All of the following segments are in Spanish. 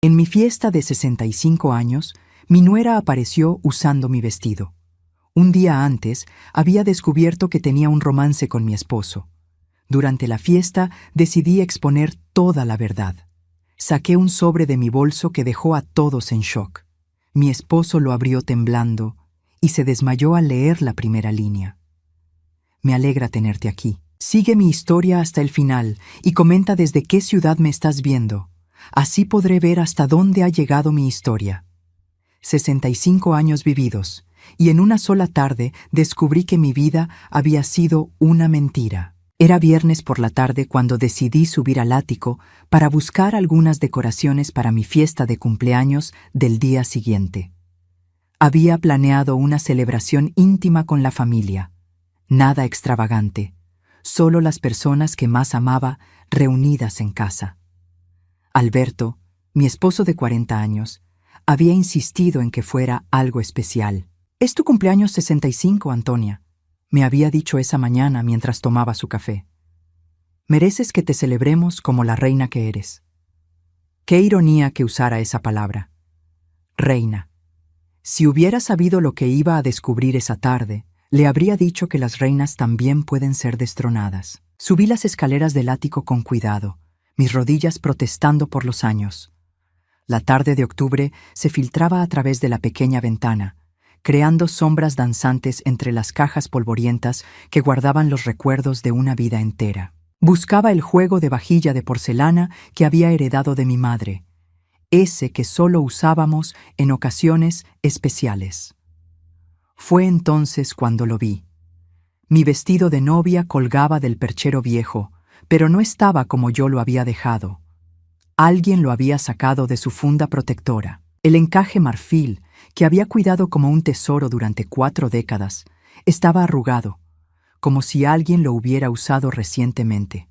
En mi fiesta de 65 años, mi nuera apareció usando mi vestido. Un día antes, había descubierto que tenía un romance con mi esposo. Durante la fiesta, decidí exponer toda la verdad. Saqué un sobre de mi bolso que dejó a todos en shock. Mi esposo lo abrió temblando y se desmayó al leer la primera línea. Me alegra tenerte aquí. Sigue mi historia hasta el final y comenta desde qué ciudad me estás viendo. Así podré ver hasta dónde ha llegado mi historia. 65 años vividos, y en una sola tarde descubrí que mi vida había sido una mentira. Era viernes por la tarde cuando decidí subir al ático para buscar algunas decoraciones para mi fiesta de cumpleaños del día siguiente. Había planeado una celebración íntima con la familia. Nada extravagante, solo las personas que más amaba reunidas en casa. Alberto, mi esposo de 40 años, había insistido en que fuera algo especial. «Es tu cumpleaños 65, Antonia», me había dicho esa mañana mientras tomaba su café. «Mereces que te celebremos como la reina que eres». Qué ironía que usara esa palabra. Reina. Si hubiera sabido lo que iba a descubrir esa tarde, le habría dicho que las reinas también pueden ser destronadas. Subí las escaleras del ático con cuidado, mis rodillas protestando por los años. La tarde de octubre se filtraba a través de la pequeña ventana, creando sombras danzantes entre las cajas polvorientas que guardaban los recuerdos de una vida entera. Buscaba el juego de vajilla de porcelana que había heredado de mi madre, ese que solo usábamos en ocasiones especiales. Fue entonces cuando lo vi. Mi vestido de novia colgaba del perchero viejo, pero no estaba como yo lo había dejado. Alguien lo había sacado de su funda protectora. El encaje marfil, que había cuidado como un tesoro durante 4 décadas, estaba arrugado, como si alguien lo hubiera usado recientemente.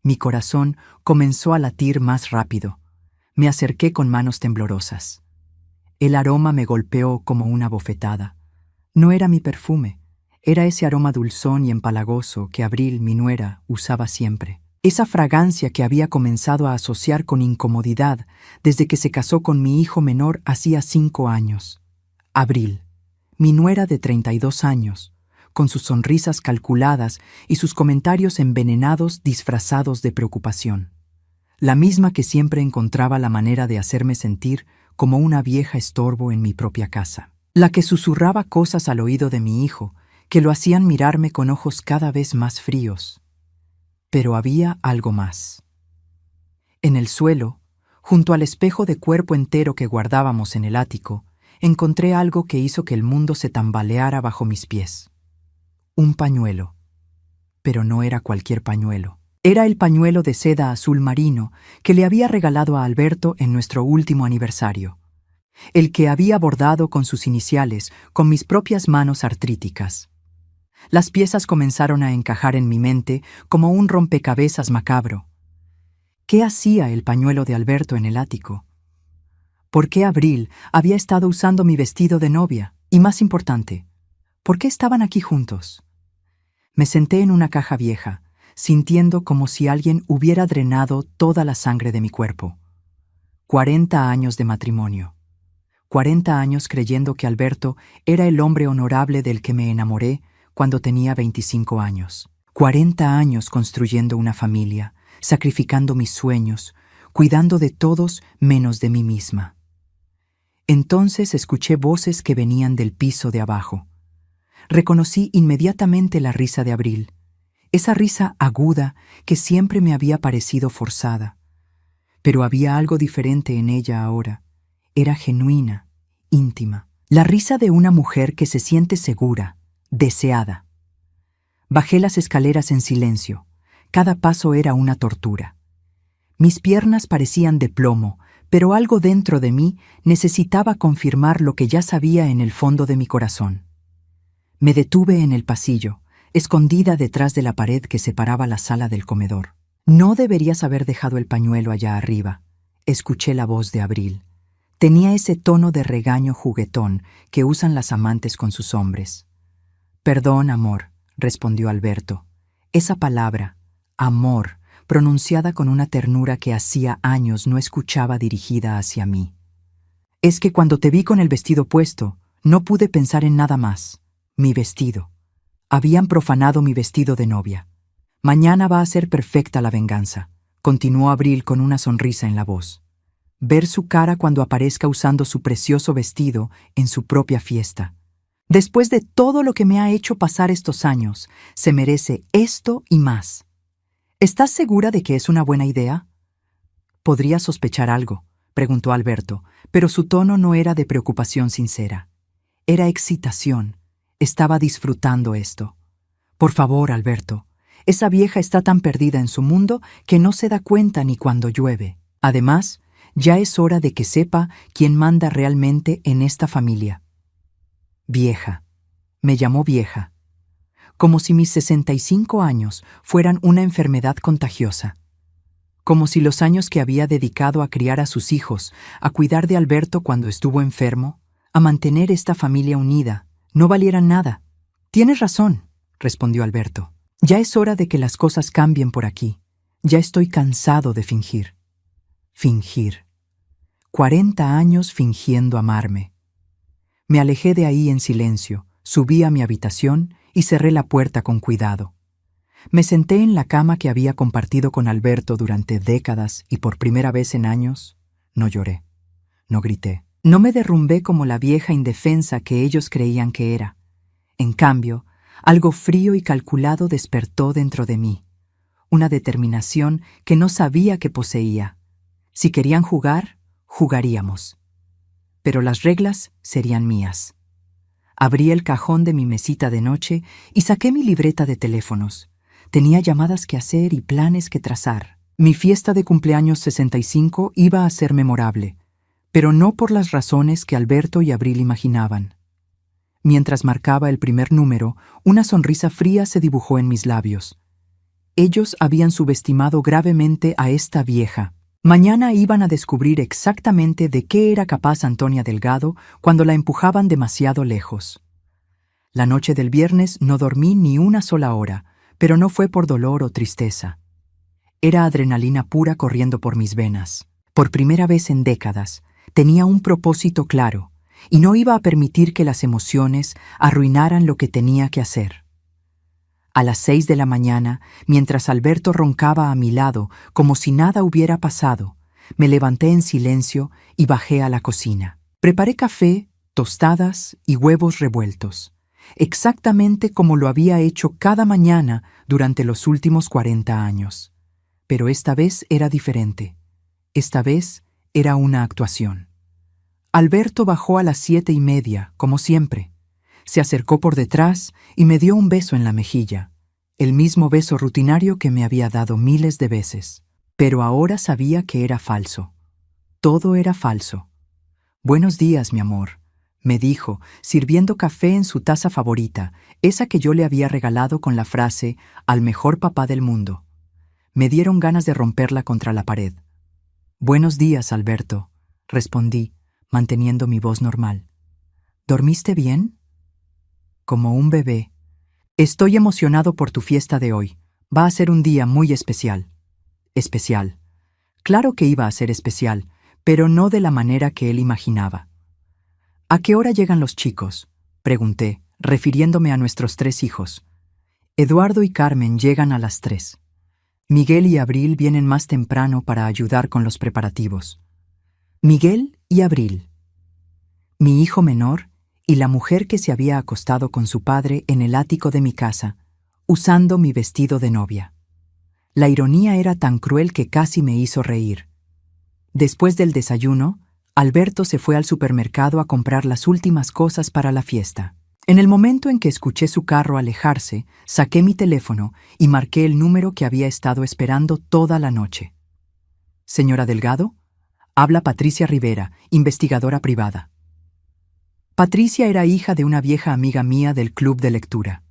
Mi corazón comenzó a latir más rápido. Me acerqué con manos temblorosas. El aroma me golpeó como una bofetada. No era mi perfume, era ese aroma dulzón y empalagoso que Abril, mi nuera, usaba siempre. Esa fragancia que había comenzado a asociar con incomodidad desde que se casó con mi hijo menor hacía 5 años. Abril, mi nuera de 32 años, con sus sonrisas calculadas y sus comentarios envenenados disfrazados de preocupación. La misma que siempre encontraba la manera de hacerme sentir como una vieja estorbo en mi propia casa. La que susurraba cosas al oído de mi hijo que lo hacían mirarme con ojos cada vez más fríos. Pero había algo más. En el suelo, junto al espejo de cuerpo entero que guardábamos en el ático, encontré algo que hizo que el mundo se tambaleara bajo mis pies. Un pañuelo. Pero no era cualquier pañuelo. Era el pañuelo de seda azul marino que le había regalado a Alberto en nuestro último aniversario. El que había bordado con sus iniciales con mis propias manos artríticas. Las piezas comenzaron a encajar en mi mente como un rompecabezas macabro. ¿Qué hacía el pañuelo de Alberto en el ático? ¿Por qué Abril había estado usando mi vestido de novia? Y más importante, ¿por qué estaban aquí juntos? Me senté en una caja vieja, sintiendo como si alguien hubiera drenado toda la sangre de mi cuerpo. 40 años de matrimonio. 40 años creyendo que Alberto era el hombre honorable del que me enamoré cuando tenía 25 años. 40 años construyendo una familia, sacrificando mis sueños, cuidando de todos menos de mí misma. Entonces escuché voces que venían del piso de abajo. Reconocí inmediatamente la risa de Abril, esa risa aguda que siempre me había parecido forzada. Pero había algo diferente en ella ahora. Era genuina, íntima. La risa de una mujer que se siente segura, deseada. Bajé las escaleras en silencio. Cada paso era una tortura. Mis piernas parecían de plomo, pero algo dentro de mí necesitaba confirmar lo que ya sabía en el fondo de mi corazón. Me detuve en el pasillo, escondida detrás de la pared que separaba la sala del comedor. «No deberías haber dejado el pañuelo allá arriba», escuché la voz de Abril. Tenía ese tono de regaño juguetón que usan las amantes con sus hombres. «Perdón, amor», respondió Alberto. Esa palabra, amor, pronunciada con una ternura que hacía años no escuchaba dirigida hacia mí. Es que cuando te vi con el vestido puesto, no pude pensar en nada más. Mi vestido. Habían profanado mi vestido de novia. Mañana va a ser perfecta la venganza, continuó Abril con una sonrisa en la voz. Ver su cara cuando aparezca usando su precioso vestido en su propia fiesta. Después de todo lo que me ha hecho pasar estos años, se merece esto y más. ¿Estás segura de que es una buena idea? Podría sospechar algo, preguntó Alberto, pero su tono no era de preocupación sincera. Era excitación. Estaba disfrutando esto. Por favor, Alberto, esa vieja está tan perdida en su mundo que no se da cuenta ni cuando llueve. Además, ya es hora de que sepa quién manda realmente en esta familia. Vieja. Me llamó vieja. Como si mis 65 años fueran una enfermedad contagiosa. Como si los años que había dedicado a criar a sus hijos, a cuidar de Alberto cuando estuvo enfermo, a mantener esta familia unida, no valieran nada. Tienes razón, respondió Alberto. Ya es hora de que las cosas cambien por aquí. Ya estoy cansado de fingir. Fingir. 40 años fingiendo amarme. Me alejé de ahí en silencio, subí a mi habitación y cerré la puerta con cuidado. Me senté en la cama que había compartido con Alberto durante décadas y por primera vez en años, no lloré, no grité. No me derrumbé como la vieja indefensa que ellos creían que era. En cambio, algo frío y calculado despertó dentro de mí, una determinación que no sabía que poseía. Si querían jugar, jugaríamos. Pero las reglas serían mías. Abrí el cajón de mi mesita de noche y saqué mi libreta de teléfonos. Tenía llamadas que hacer y planes que trazar. Mi fiesta de cumpleaños 65 iba a ser memorable, pero no por las razones que Alberto y Abril imaginaban. Mientras marcaba el primer número, una sonrisa fría se dibujó en mis labios. Ellos habían subestimado gravemente a esta vieja. Mañana iban a descubrir exactamente de qué era capaz Antonia Delgado cuando la empujaban demasiado lejos. La noche del viernes no dormí ni una sola hora, pero no fue por dolor o tristeza. Era adrenalina pura corriendo por mis venas. Por primera vez en décadas, tenía un propósito claro, y no iba a permitir que las emociones arruinaran lo que tenía que hacer. A las 6 de la mañana, mientras Alberto roncaba a mi lado como si nada hubiera pasado, me levanté en silencio y bajé a la cocina. Preparé café, tostadas y huevos revueltos, exactamente como lo había hecho cada mañana durante los últimos 40 años. Pero esta vez era diferente. Esta vez era una actuación. Alberto bajó a las 7:30, como siempre. Se acercó por detrás y me dio un beso en la mejilla, el mismo beso rutinario que me había dado miles de veces. Pero ahora sabía que era falso. Todo era falso. «Buenos días, mi amor», me dijo, sirviendo café en su taza favorita, esa que yo le había regalado con la frase «al mejor papá del mundo». Me dieron ganas de romperla contra la pared. «Buenos días, Alberto», respondí, manteniendo mi voz normal. «¿Dormiste bien?» Como un bebé. «Estoy emocionado por tu fiesta de hoy. Va a ser un día muy especial». Especial. Claro que iba a ser especial, pero no de la manera que él imaginaba. «¿A qué hora llegan los chicos?», pregunté, refiriéndome a nuestros 3 hijos. Eduardo y Carmen llegan a las 3. Miguel y Abril vienen más temprano para ayudar con los preparativos. Miguel y Abril. Mi hijo menor y la mujer que se había acostado con su padre en el ático de mi casa, usando mi vestido de novia. La ironía era tan cruel que casi me hizo reír. Después del desayuno, Alberto se fue al supermercado a comprar las últimas cosas para la fiesta. En el momento en que escuché su carro alejarse, saqué mi teléfono y marqué el número que había estado esperando toda la noche. «Señora Delgado, habla Patricia Rivera, investigadora privada». Patricia era hija de una vieja amiga mía del club de lectura.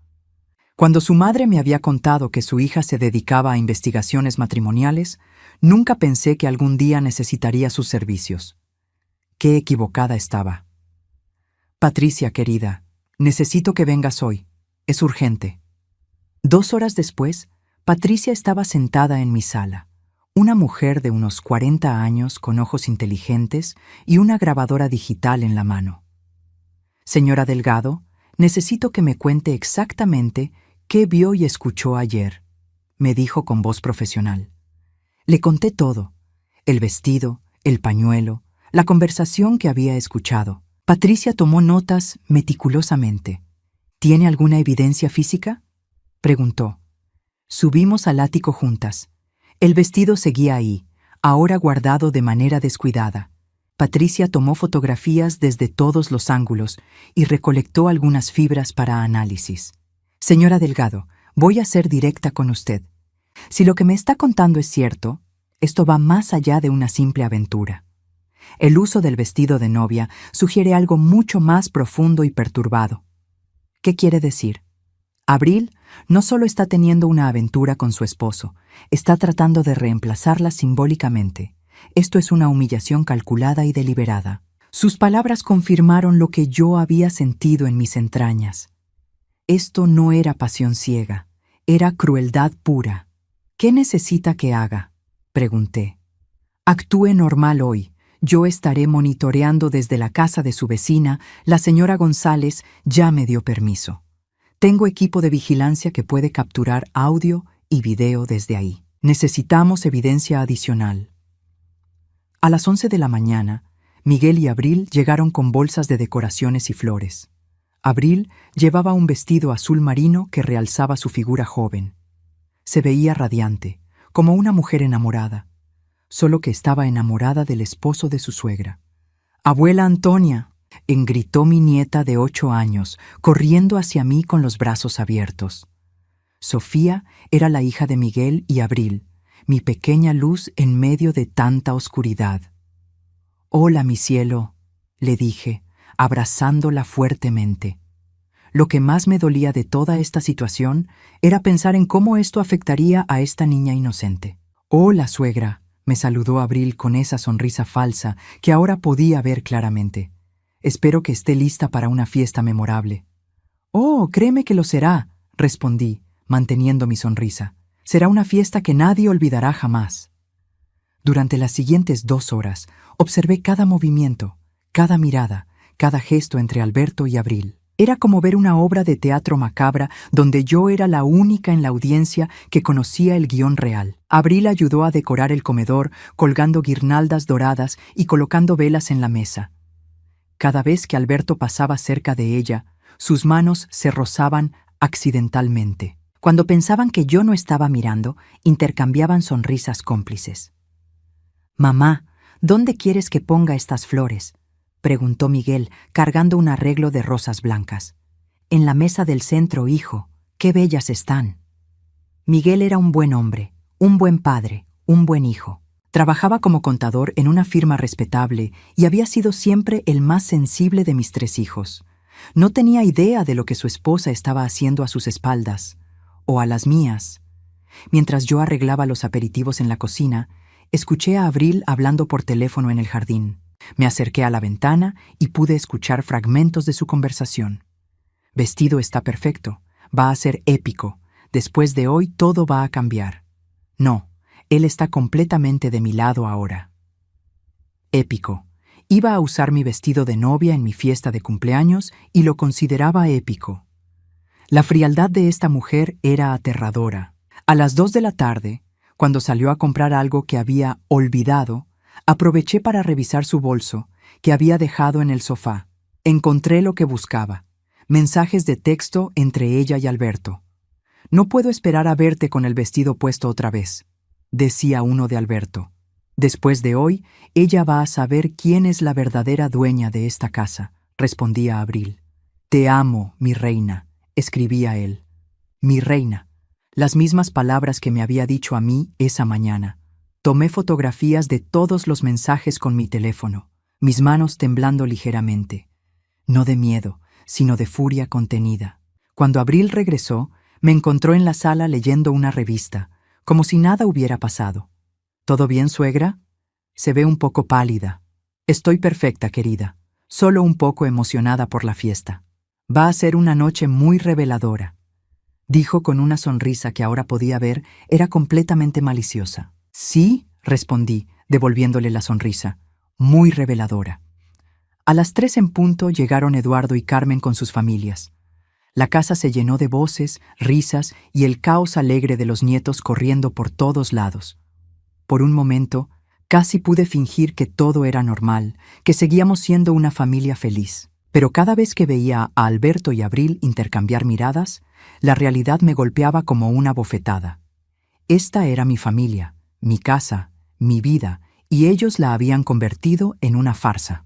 Cuando su madre me había contado que su hija se dedicaba a investigaciones matrimoniales, nunca pensé que algún día necesitaría sus servicios. Qué equivocada estaba. «Patricia, querida, necesito que vengas hoy. Es urgente». 2 horas después, Patricia estaba sentada en mi sala, una mujer de unos 40 años con ojos inteligentes y una grabadora digital en la mano. Señora Delgado, necesito que me cuente exactamente qué vio y escuchó ayer, me dijo con voz profesional. Le conté todo: el vestido, el pañuelo, la conversación que había escuchado. Patricia tomó notas meticulosamente. ¿Tiene alguna evidencia física?, preguntó. Subimos al ático juntas. El vestido seguía ahí, ahora guardado de manera descuidada. Patricia tomó fotografías desde todos los ángulos y recolectó algunas fibras para análisis. Señora Delgado, voy a ser directa con usted. Si lo que me está contando es cierto, esto va más allá de una simple aventura. El uso del vestido de novia sugiere algo mucho más profundo y perturbado. ¿Qué quiere decir? Abril no solo está teniendo una aventura con su esposo, está tratando de reemplazarla simbólicamente. Esto es una humillación calculada y deliberada. Sus palabras confirmaron lo que yo había sentido en mis entrañas. Esto no era pasión ciega, era crueldad pura. ¿Qué necesita que haga?, pregunté. Actúe normal hoy. Yo estaré monitoreando desde la casa de su vecina. La señora González ya me dio permiso. Tengo equipo de vigilancia que puede capturar audio y video desde ahí. Necesitamos evidencia adicional. A las 11 de la mañana, Miguel y Abril llegaron con bolsas de decoraciones y flores. Abril llevaba un vestido azul marino que realzaba su figura joven. Se veía radiante, como una mujer enamorada, solo que estaba enamorada del esposo de su suegra. «Abuela Antonia», gritó mi nieta de 8 años, corriendo hacia mí con los brazos abiertos. Sofía era la hija de Miguel y Abril, mi pequeña luz en medio de tanta oscuridad. «Hola, mi cielo», le dije, abrazándola fuertemente. Lo que más me dolía de toda esta situación era pensar en cómo esto afectaría a esta niña inocente. «Hola, suegra», me saludó Abril con esa sonrisa falsa que ahora podía ver claramente. «Espero que esté lista para una fiesta memorable». «Oh, créeme que lo será», respondí, manteniendo mi sonrisa. «Será una fiesta que nadie olvidará jamás». Durante las siguientes 2 horas, observé cada movimiento, cada mirada, cada gesto entre Alberto y Abril. Era como ver una obra de teatro macabra donde yo era la única en la audiencia que conocía el guión real. Abril ayudó a decorar el comedor, colgando guirnaldas doradas y colocando velas en la mesa. Cada vez que Alberto pasaba cerca de ella, sus manos se rozaban accidentalmente. Cuando pensaban que yo no estaba mirando, intercambiaban sonrisas cómplices. «Mamá, ¿dónde quieres que ponga estas flores?», preguntó Miguel, cargando un arreglo de rosas blancas. «En la mesa del centro, hijo. ¡Qué bellas están!». Miguel era un buen hombre, un buen padre, un buen hijo. Trabajaba como contador en una firma respetable y había sido siempre el más sensible de mis 3 hijos. No tenía idea de lo que su esposa estaba haciendo a sus espaldas, o a las mías. Mientras yo arreglaba los aperitivos en la cocina, escuché a Abril hablando por teléfono en el jardín. Me acerqué a la ventana y pude escuchar fragmentos de su conversación. «Vestido está perfecto. Va a ser épico. Después de hoy todo va a cambiar. No, él está completamente de mi lado ahora». Épico. Iba a usar mi vestido de novia en mi fiesta de cumpleaños y lo consideraba épico. La frialdad de esta mujer era aterradora. A las 2 de la tarde, cuando salió a comprar algo que había olvidado, aproveché para revisar su bolso, que había dejado en el sofá. Encontré lo que buscaba: mensajes de texto entre ella y Alberto. «No puedo esperar a verte con el vestido puesto otra vez», decía uno de Alberto. «Después de hoy, ella va a saber quién es la verdadera dueña de esta casa», respondía Abril. «Te amo, mi reina», escribía él. «Mi reina», las mismas palabras que me había dicho a mí esa mañana. Tomé fotografías de todos los mensajes con mi teléfono, mis manos temblando ligeramente. No de miedo, sino de furia contenida. Cuando Abril regresó, me encontró en la sala leyendo una revista, como si nada hubiera pasado. «¿Todo bien, suegra?». «Se ve un poco pálida». «Estoy perfecta, querida. Solo un poco emocionada por la fiesta. Va a ser una noche muy reveladora». dijo con una sonrisa que ahora podía ver era completamente maliciosa. Sí, respondí, devolviéndole la sonrisa, muy reveladora. A las 3 en punto llegaron Eduardo y Carmen con sus familias. La casa se llenó de voces, risas y el caos alegre de los nietos corriendo por todos lados. Por un momento, casi pude fingir que todo era normal, que seguíamos siendo una familia feliz. Pero cada vez que veía a Alberto y Abril intercambiar miradas, la realidad me golpeaba como una bofetada. Esta era mi familia, mi casa, mi vida, y ellos la habían convertido en una farsa.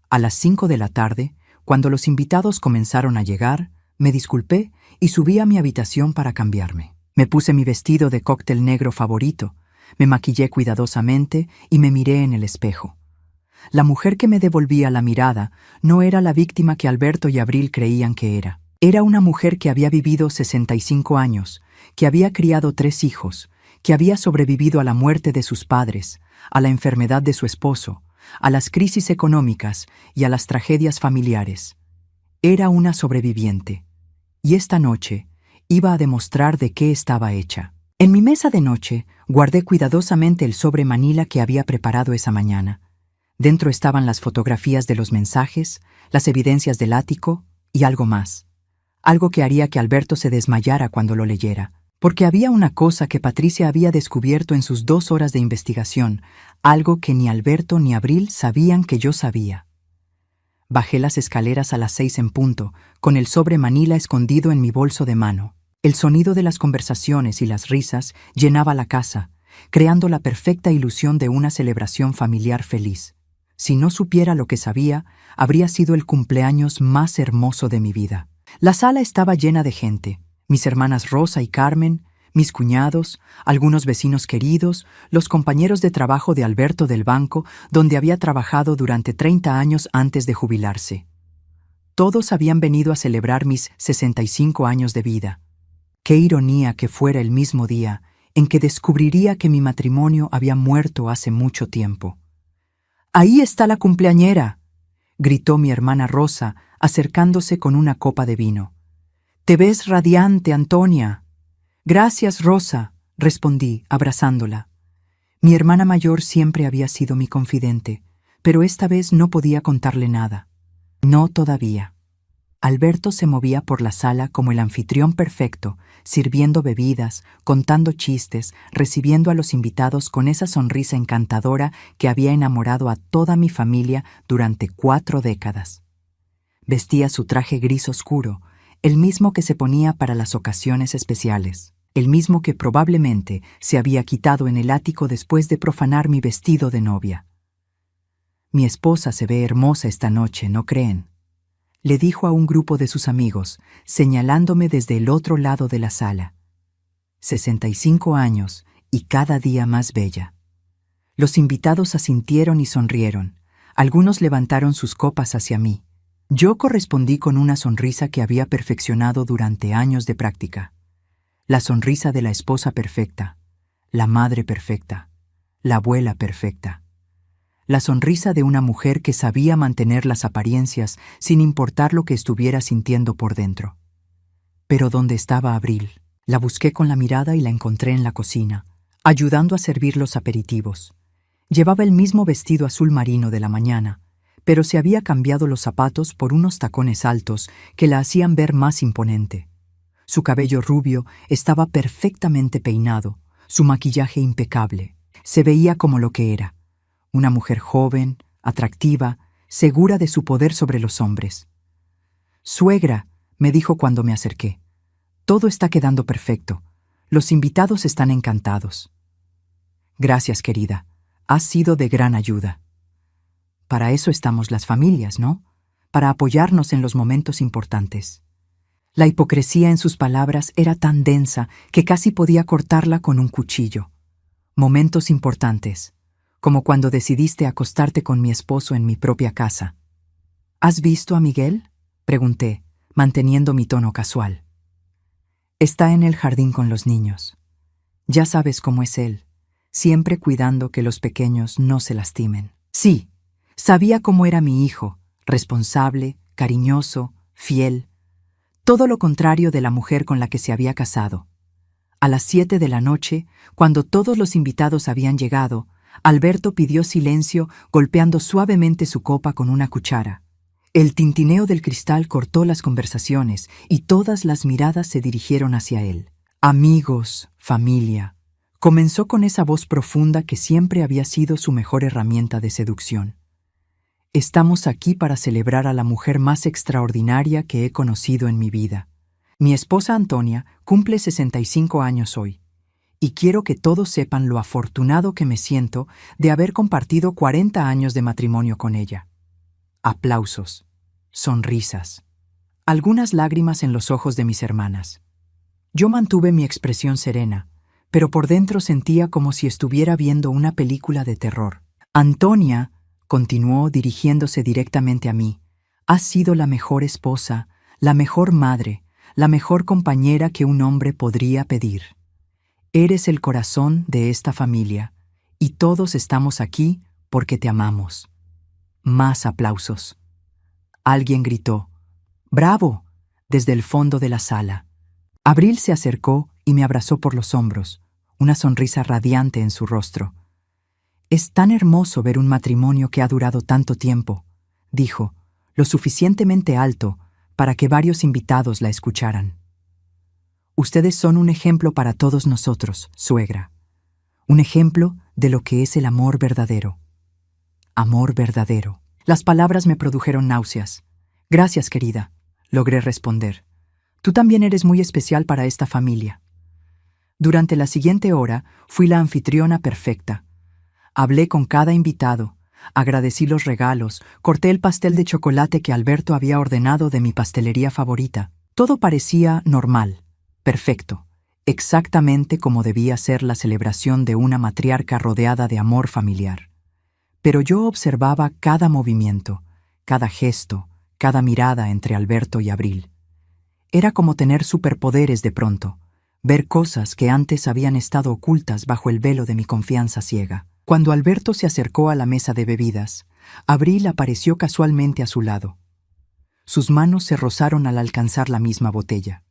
A las 5 de la tarde, cuando los invitados comenzaron a llegar, me disculpé y subí a mi habitación para cambiarme. Me puse mi vestido de cóctel negro favorito, me maquillé cuidadosamente y me miré en el espejo. La mujer que me devolvía la mirada no era la víctima que Alberto y Abril creían que era. Era una mujer que había vivido 65 años, que había criado 3 hijos, que había sobrevivido a la muerte de sus padres, a la enfermedad de su esposo, a las crisis económicas y a las tragedias familiares. Era una sobreviviente, y esta noche iba a demostrar de qué estaba hecha. En mi mesa de noche guardé cuidadosamente el sobre manila que había preparado esa mañana. Dentro estaban las fotografías de los mensajes, las evidencias del ático y algo más. Algo que haría que Alberto se desmayara cuando lo leyera. Porque había una cosa que Patricia había descubierto en sus 2 horas de investigación, algo que ni Alberto ni Abril sabían que yo sabía. Bajé las escaleras a las 6 en punto, con el sobre manila escondido en mi bolso de mano. El sonido de las conversaciones y las risas llenaba la casa, creando la perfecta ilusión de una celebración familiar feliz. Si no supiera lo que sabía, habría sido el cumpleaños más hermoso de mi vida. La sala estaba llena de gente. Mis hermanas Rosa y Carmen, mis cuñados, algunos vecinos queridos, los compañeros de trabajo de Alberto del banco, donde había trabajado durante 30 años antes de jubilarse. Todos habían venido a celebrar mis 65 años de vida. Qué ironía que fuera el mismo día en que descubriría que mi matrimonio había muerto hace mucho tiempo. «¡Ahí está la cumpleañera!», gritó mi hermana Rosa, acercándose con una copa de vino. «Te ves radiante, Antonia». «Gracias, Rosa», respondí, abrazándola. Mi hermana mayor siempre había sido mi confidente, pero esta vez no podía contarle nada. No todavía. Alberto se movía por la sala como el anfitrión perfecto, sirviendo bebidas, contando chistes, recibiendo a los invitados con esa sonrisa encantadora que había enamorado a toda mi familia durante 4 décadas. Vestía su traje gris oscuro, el mismo que se ponía para las ocasiones especiales, el mismo que probablemente se había quitado en el ático después de profanar mi vestido de novia. «Mi esposa se ve hermosa esta noche, ¿no creen?», le dijo a un grupo de sus amigos, señalándome desde el otro lado de la sala. 65 años y cada día más bella. Los invitados asintieron y sonrieron. Algunos levantaron sus copas hacia mí. Yo correspondí con una sonrisa que había perfeccionado durante años de práctica. La sonrisa de la esposa perfecta, la madre perfecta, la abuela perfecta. La sonrisa de una mujer que sabía mantener las apariencias sin importar lo que estuviera sintiendo por dentro. Pero ¿dónde estaba Abril? La busqué con la mirada y la encontré en la cocina, ayudando a servir los aperitivos. Llevaba el mismo vestido azul marino de la mañana, pero se había cambiado los zapatos por unos tacones altos que la hacían ver más imponente. Su cabello rubio estaba perfectamente peinado, su maquillaje impecable. Se veía como lo que era, una mujer joven, atractiva, segura de su poder sobre los hombres. «Suegra», me dijo cuando me acerqué, «todo está quedando perfecto. Los invitados están encantados». «Gracias, querida. Has sido de gran ayuda». Para eso estamos las familias, ¿no? Para apoyarnos en los momentos importantes. La hipocresía en sus palabras era tan densa que casi podía cortarla con un cuchillo. Momentos importantes, como cuando decidiste acostarte con mi esposo en mi propia casa. ¿Has visto a Miguel?, pregunté, manteniendo mi tono casual. Está en el jardín con los niños. Ya sabes cómo es él, siempre cuidando que los pequeños no se lastimen. Sí, sabía cómo era mi hijo, responsable, cariñoso, fiel. Todo lo contrario de la mujer con la que se había casado. A las 7 de la noche, cuando todos los invitados habían llegado, Alberto pidió silencio golpeando suavemente su copa con una cuchara. El tintineo del cristal cortó las conversaciones y todas las miradas se dirigieron hacia él. Amigos, familia. Comenzó con esa voz profunda que siempre había sido su mejor herramienta de seducción. Estamos aquí para celebrar a la mujer más extraordinaria que he conocido en mi vida. Mi esposa Antonia cumple 65 años hoy, y quiero que todos sepan lo afortunado que me siento de haber compartido 40 años de matrimonio con ella. Aplausos, sonrisas, algunas lágrimas en los ojos de mis hermanas. Yo mantuve mi expresión serena, pero por dentro sentía como si estuviera viendo una película de terror. Antonia, continuó dirigiéndose directamente a mí, has sido la mejor esposa, la mejor madre, la mejor compañera que un hombre podría pedir. Eres el corazón de esta familia, y todos estamos aquí porque te amamos. Más aplausos. Alguien gritó, ¡bravo!, desde el fondo de la sala. Abril se acercó y me abrazó por los hombros, una sonrisa radiante en su rostro. Es tan hermoso ver un matrimonio que ha durado tanto tiempo, dijo, lo suficientemente alto para que varios invitados la escucharan. Ustedes son un ejemplo para todos nosotros, suegra. Un ejemplo de lo que es el amor verdadero. Amor verdadero. Las palabras me produjeron náuseas. Gracias, querida, logré responder. Tú también eres muy especial para esta familia. Durante la siguiente hora fui la anfitriona perfecta. Hablé con cada invitado, agradecí los regalos, corté el pastel de chocolate que Alberto había ordenado de mi pastelería favorita. Todo parecía normal, perfecto, exactamente como debía ser la celebración de una matriarca rodeada de amor familiar. Pero yo observaba cada movimiento, cada gesto, cada mirada entre Alberto y Abril. Era como tener superpoderes de pronto, ver cosas que antes habían estado ocultas bajo el velo de mi confianza ciega. Cuando Alberto se acercó a la mesa de bebidas, Abril apareció casualmente a su lado. Sus manos se rozaron al alcanzar la misma botella.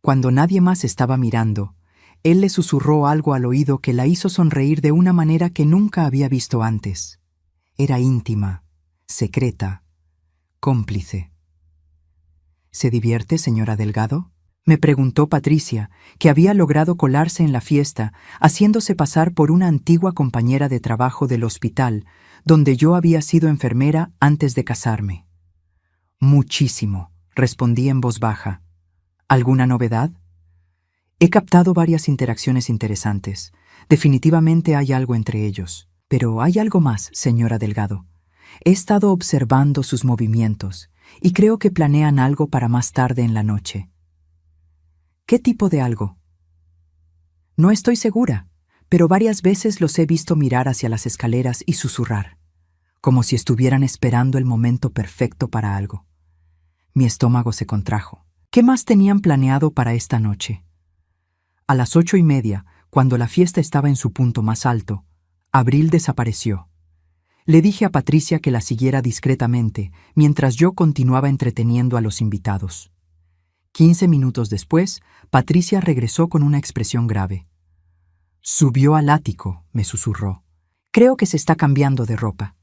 Cuando nadie más estaba mirando, él le susurró algo al oído que la hizo sonreír de una manera que nunca había visto antes. Era íntima, secreta, cómplice. ¿Se divierte, señora Delgado?, me preguntó Patricia, que había logrado colarse en la fiesta, haciéndose pasar por una antigua compañera de trabajo del hospital, donde yo había sido enfermera antes de casarme. Muchísimo, respondí en voz baja. ¿Alguna novedad? He captado varias interacciones interesantes. Definitivamente hay algo entre ellos. Pero hay algo más, señora Delgado. He estado observando sus movimientos y creo que planean algo para más tarde en la noche. ¿Qué tipo de algo? No estoy segura, pero varias veces los he visto mirar hacia las escaleras y susurrar, como si estuvieran esperando el momento perfecto para algo. Mi estómago se contrajo. ¿Qué más tenían planeado para esta noche? A las 8:30, cuando la fiesta estaba en su punto más alto, Abril desapareció. Le dije a Patricia que la siguiera discretamente, mientras yo continuaba entreteniendo a los invitados. 15 minutos después, Patricia regresó con una expresión grave. Subió al ático, me susurró. Creo que se está cambiando de ropa.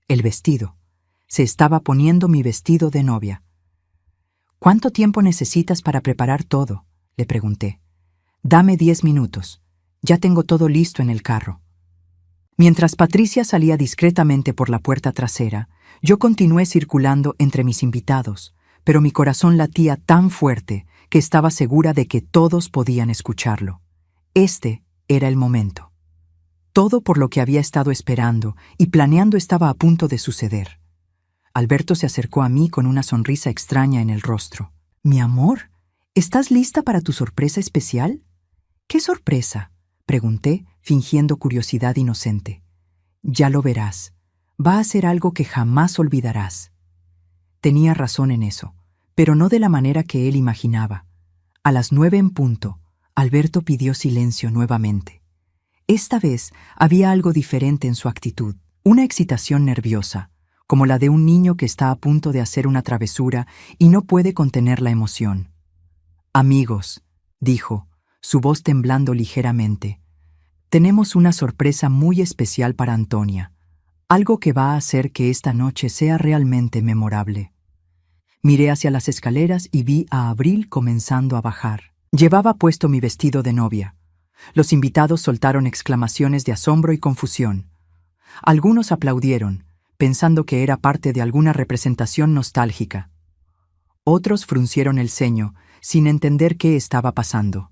El vestido. Se estaba poniendo mi vestido de novia. ¿Cuánto tiempo necesitas para preparar todo?, le pregunté. Dame 10 minutos. Ya tengo todo listo en el carro. Mientras Patricia salía discretamente por la puerta trasera, yo continué circulando entre mis invitados, pero mi corazón latía tan fuerte que estaba segura de que todos podían escucharlo. Este era el momento. Todo por lo que había estado esperando y planeando estaba a punto de suceder. Alberto se acercó a mí con una sonrisa extraña en el rostro. «Mi amor, ¿estás lista para tu sorpresa especial?» «¿Qué sorpresa?», pregunté, fingiendo curiosidad inocente. «Ya lo verás. Va a ser algo que jamás olvidarás». Tenía razón en eso, pero no de la manera que él imaginaba. A las 9 en punto, Alberto pidió silencio nuevamente. Esta vez había algo diferente en su actitud, una excitación nerviosa, como la de un niño que está a punto de hacer una travesura y no puede contener la emoción. «Amigos», dijo, su voz temblando ligeramente, «tenemos una sorpresa muy especial para Antonia, algo que va a hacer que esta noche sea realmente memorable». Miré hacia las escaleras y vi a Abril comenzando a bajar. Llevaba puesto mi vestido de novia. Los invitados soltaron exclamaciones de asombro y confusión. Algunos aplaudieron, pensando que era parte de alguna representación nostálgica. Otros fruncieron el ceño, sin entender qué estaba pasando.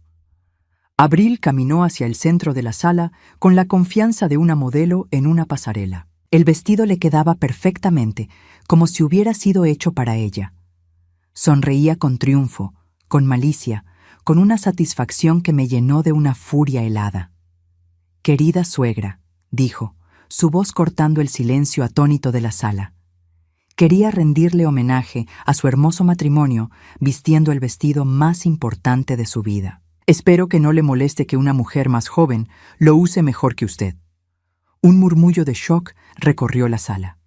Abril caminó hacia el centro de la sala con la confianza de una modelo en una pasarela. El vestido le quedaba perfectamente, como si hubiera sido hecho para ella. Sonreía con triunfo, con malicia, con una satisfacción que me llenó de una furia helada. «Querida suegra», dijo, su voz cortando el silencio atónito de la sala. Quería rendirle homenaje a su hermoso matrimonio vistiendo el vestido más importante de su vida. «Espero que no le moleste que una mujer más joven lo use mejor que usted». Un murmullo de shock recorrió la sala.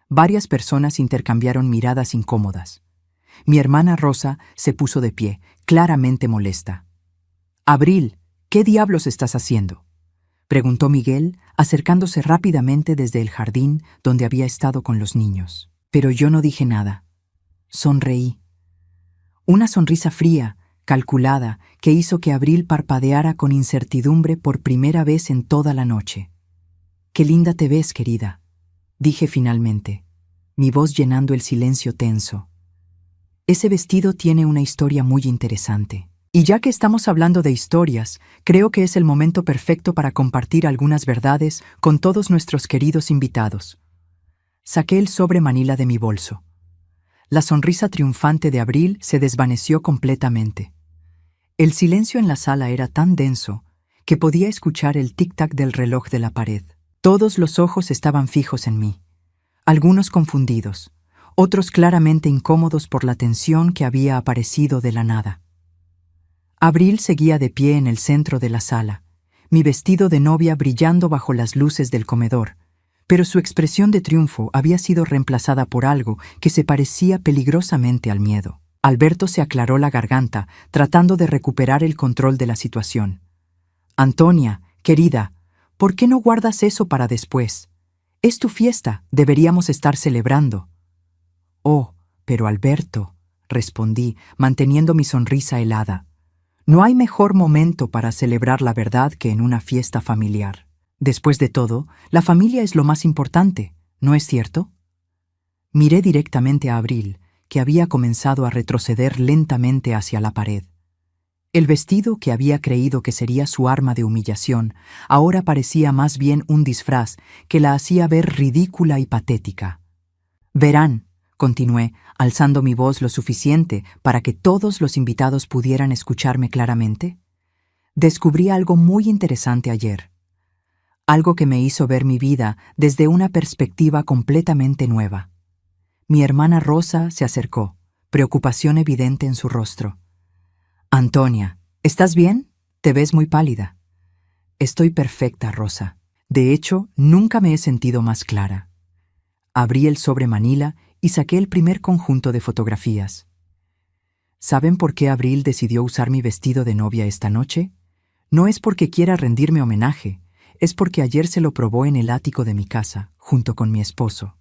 Varias personas intercambiaron miradas incómodas. Mi hermana Rosa se puso de pie, claramente molesta. «Abril, ¿qué diablos estás haciendo?», preguntó Miguel, acercándose rápidamente desde el jardín donde había estado con los niños. Pero yo no dije nada. Sonreí. Una sonrisa fría, calculada, que hizo que Abril parpadeara con incertidumbre por primera vez en toda la noche. «Qué linda te ves, querida», dije finalmente, mi voz llenando el silencio tenso. «Ese vestido tiene una historia muy interesante. Y ya que estamos hablando de historias, creo que es el momento perfecto para compartir algunas verdades con todos nuestros queridos invitados». Saqué el sobre manila de mi bolso. La sonrisa triunfante de Abril se desvaneció completamente. El silencio en la sala era tan denso que podía escuchar el tic-tac del reloj de la pared. Todos los ojos estaban fijos en mí, algunos confundidos, otros claramente incómodos por la tensión que había aparecido de la nada. Abril seguía de pie en el centro de la sala, mi vestido de novia brillando bajo las luces del comedor, pero su expresión de triunfo había sido reemplazada por algo que se parecía peligrosamente al miedo. Alberto se aclaró la garganta, tratando de recuperar el control de la situación. «Antonia, querida, ¿por qué no guardas eso para después? Es tu fiesta, deberíamos estar celebrando». «Oh, pero Alberto», respondí, manteniendo mi sonrisa helada, «no hay mejor momento para celebrar la verdad que en una fiesta familiar. Después de todo, la familia es lo más importante, ¿no es cierto?». Miré directamente a Abril, que había comenzado a retroceder lentamente hacia la pared. El vestido que había creído que sería su arma de humillación ahora parecía más bien un disfraz que la hacía ver ridícula y patética. «Verán», continué, alzando mi voz lo suficiente para que todos los invitados pudieran escucharme claramente, «descubrí algo muy interesante ayer. Algo que me hizo ver mi vida desde una perspectiva completamente nueva». Mi hermana Rosa se acercó, preocupación evidente en su rostro. «Antonia, ¿estás bien? Te ves muy pálida». «Estoy perfecta, Rosa. De hecho, nunca me he sentido más clara». Abrí el sobre manila y saqué el primer conjunto de fotografías. ¿Saben por qué Abril decidió usar mi vestido de novia esta noche? No es porque quiera rendirme homenaje, es porque ayer se lo probó en el ático de mi casa, junto con mi esposo.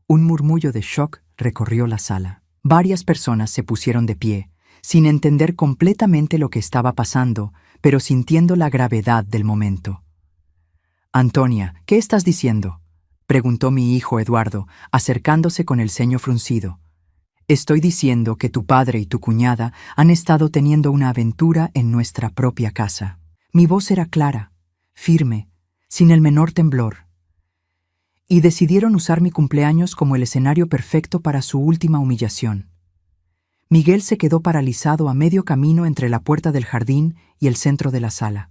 Un murmullo de shock recorrió la sala. Varias personas se pusieron de pie, sin entender completamente lo que estaba pasando, pero sintiendo la gravedad del momento. «Antonia, ¿qué estás diciendo?», preguntó mi hijo Eduardo, acercándose con el ceño fruncido. «Estoy diciendo que tu padre y tu cuñada han estado teniendo una aventura en nuestra propia casa». Mi voz era clara, firme, sin el menor temblor. «Y decidieron usar mi cumpleaños como el escenario perfecto para su última humillación». Miguel se quedó paralizado a medio camino entre la puerta del jardín y el centro de la sala.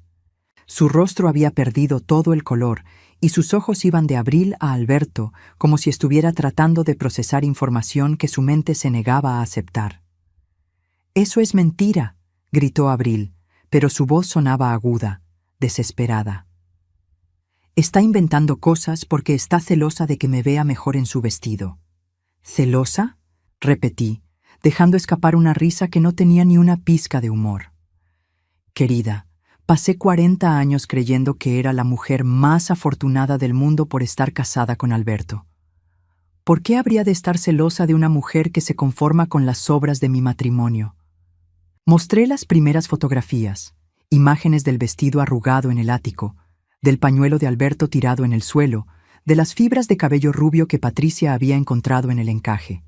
Su rostro había perdido todo el color y sus ojos iban de Abril a Alberto como si estuviera tratando de procesar información que su mente se negaba a aceptar. «Eso es mentira», gritó Abril, pero su voz sonaba aguda, desesperada. Está inventando cosas porque está celosa de que me vea mejor en su vestido. ¿Celosa?, repetí, dejando escapar una risa que no tenía ni una pizca de humor. Querida, pasé 40 años creyendo que era la mujer más afortunada del mundo por estar casada con Alberto. ¿Por qué habría de estar celosa de una mujer que se conforma con las sobras de mi matrimonio? Mostré las primeras fotografías, imágenes del vestido arrugado en el ático, del pañuelo de Alberto tirado en el suelo, de las fibras de cabello rubio que Patricia había encontrado en el encaje.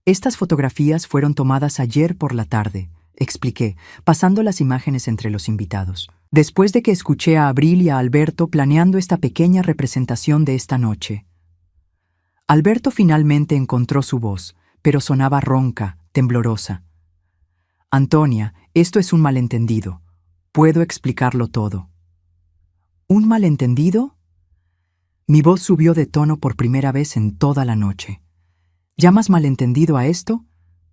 Estas fotografías fueron tomadas ayer por la tarde, expliqué, pasando las imágenes entre los invitados, después de que escuché a Abril y a Alberto planeando esta pequeña representación de esta noche. Alberto finalmente encontró su voz, pero sonaba ronca, temblorosa. Antonia, esto es un malentendido. Puedo explicarlo todo. ¿Un malentendido? Mi voz subió de tono por primera vez en toda la noche. ¿Llamas malentendido a esto?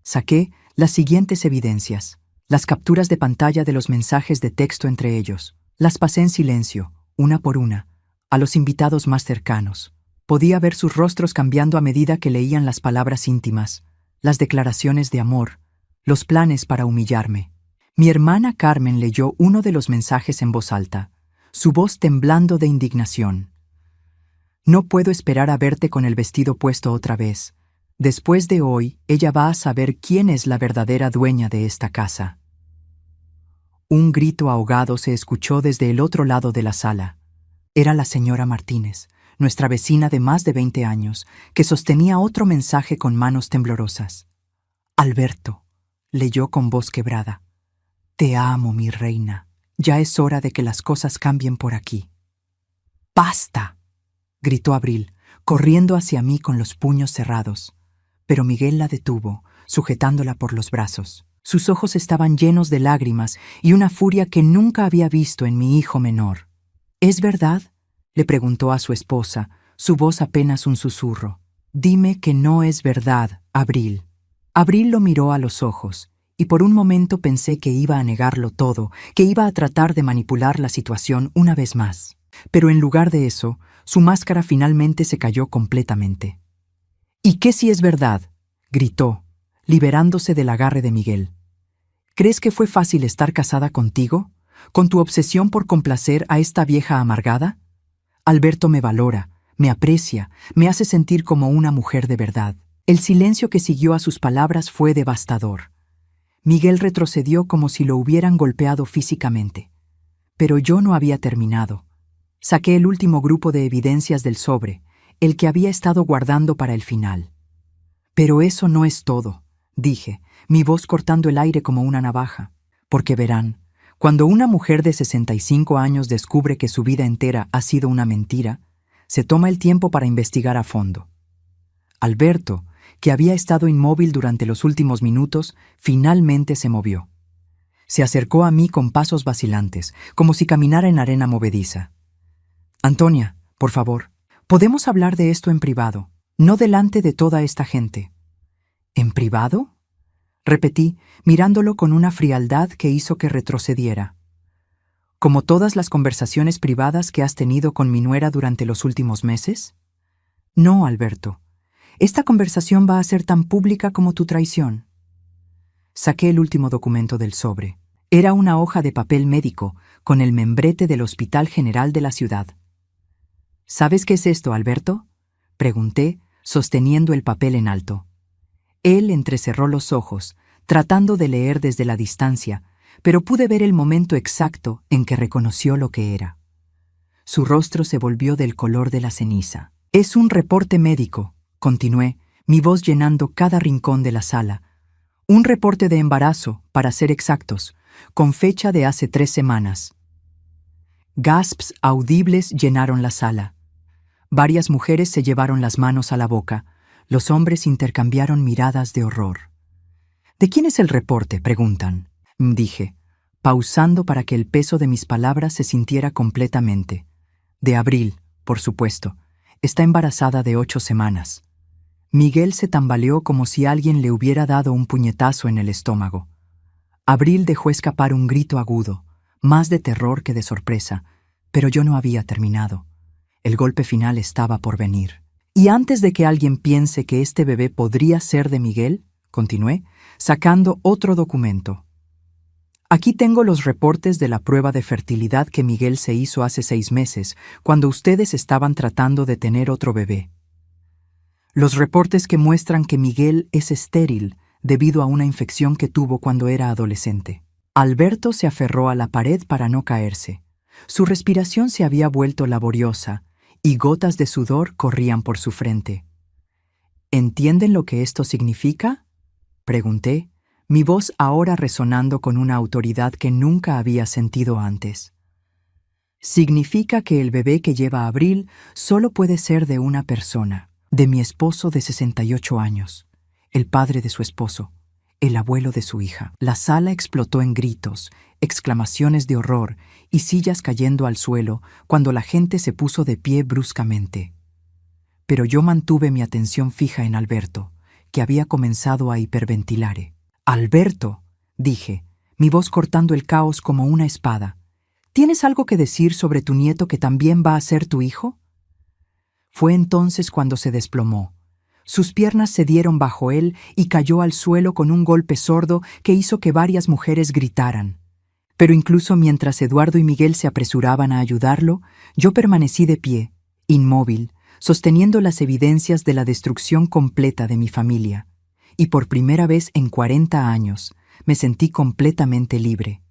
Saqué las siguientes evidencias, las capturas de pantalla de los mensajes de texto entre ellos. Las pasé en silencio, una por una, a los invitados más cercanos. Podía ver sus rostros cambiando a medida que leían las palabras íntimas, las declaraciones de amor, los planes para humillarme. Mi hermana Carmen leyó uno de los mensajes en voz alta, su voz temblando de indignación. No puedo esperar a verte con el vestido puesto otra vez. Después de hoy, ella va a saber quién es la verdadera dueña de esta casa. Un grito ahogado se escuchó desde el otro lado de la sala. Era la señora Martínez, nuestra vecina de más de 20 años, que sostenía otro mensaje con manos temblorosas. Alberto, leyó con voz quebrada. Te amo, mi reina. Ya es hora de que las cosas cambien por aquí. ¡Basta!, gritó Abril, corriendo hacia mí con los puños cerrados. Pero Miguel la detuvo, sujetándola por los brazos. Sus ojos estaban llenos de lágrimas y una furia que nunca había visto en mi hijo menor. ¿Es verdad?, le preguntó a su esposa, su voz apenas un susurro. Dime que no es verdad, Abril. Abril lo miró a los ojos, y por un momento pensé que iba a negarlo todo, que iba a tratar de manipular la situación una vez más. Pero en lugar de eso, su máscara finalmente se cayó completamente. ¿Y qué si es verdad?, gritó, liberándose del agarre de Miguel. ¿Crees que fue fácil estar casada contigo? ¿Con tu obsesión por complacer a esta vieja amargada? Alberto me valora, me aprecia, me hace sentir como una mujer de verdad. El silencio que siguió a sus palabras fue devastador. Miguel retrocedió como si lo hubieran golpeado físicamente. Pero yo no había terminado. Saqué el último grupo de evidencias del sobre, el que había estado guardando para el final. Pero eso no es todo, dije, mi voz cortando el aire como una navaja. Porque verán, cuando una mujer de 65 años descubre que su vida entera ha sido una mentira, se toma el tiempo para investigar a fondo. Alberto, que había estado inmóvil durante los últimos minutos, finalmente se movió. Se acercó a mí con pasos vacilantes, como si caminara en arena movediza. Antonia, por favor, podemos hablar de esto en privado, no delante de toda esta gente. ¿En privado?, repetí, mirándolo con una frialdad que hizo que retrocediera. ¿Como todas las conversaciones privadas que has tenido con mi nuera durante los últimos meses? No, Alberto. Esta conversación va a ser tan pública como tu traición. Saqué el último documento del sobre. Era una hoja de papel médico con el membrete del Hospital General de la ciudad. ¿Sabes qué es esto, Alberto?, pregunté, sosteniendo el papel en alto. Él entrecerró los ojos, tratando de leer desde la distancia, pero pude ver el momento exacto en que reconoció lo que era. Su rostro se volvió del color de la ceniza. Es un reporte médico, continué, mi voz llenando cada rincón de la sala. Un reporte de embarazo, para ser exactos, con fecha de hace 3 semanas. Gasps audibles llenaron la sala. Varias mujeres se llevaron las manos a la boca. Los hombres intercambiaron miradas de horror. ¿De quién es el reporte?, preguntan, dije, pausando para que el peso de mis palabras se sintiera completamente. De Abril, por supuesto. Está embarazada de 8 semanas. Miguel se tambaleó como si alguien le hubiera dado un puñetazo en el estómago. Abril dejó escapar un grito agudo, más de terror que de sorpresa. Pero yo no había terminado. El golpe final estaba por venir. Y antes de que alguien piense que este bebé podría ser de Miguel, continué, sacando otro documento. Aquí tengo los reportes de la prueba de fertilidad que Miguel se hizo hace 6 meses, cuando ustedes estaban tratando de tener otro bebé. Los reportes que muestran que Miguel es estéril debido a una infección que tuvo cuando era adolescente. Alberto se aferró a la pared para no caerse. Su respiración se había vuelto laboriosa y gotas de sudor corrían por su frente. ¿Entienden lo que esto significa?, pregunté, mi voz ahora resonando con una autoridad que nunca había sentido antes. Significa que el bebé que lleva Abril solo puede ser de una persona, de mi esposo de 68 años, el padre de su esposo, el abuelo de su hija. La sala explotó en gritos, exclamaciones de horror y sillas cayendo al suelo cuando la gente se puso de pie bruscamente. Pero yo mantuve mi atención fija en Alberto, que había comenzado a hiperventilar. «Alberto», dije, mi voz cortando el caos como una espada, ¿tienes algo que decir sobre tu nieto que también va a ser tu hijo? Fue entonces cuando se desplomó. Sus piernas se dieron bajo él y cayó al suelo con un golpe sordo que hizo que varias mujeres gritaran. Pero incluso mientras Eduardo y Miguel se apresuraban a ayudarlo, yo permanecí de pie, inmóvil, sosteniendo las evidencias de la destrucción completa de mi familia. Y por primera vez en 40 años me sentí completamente libre.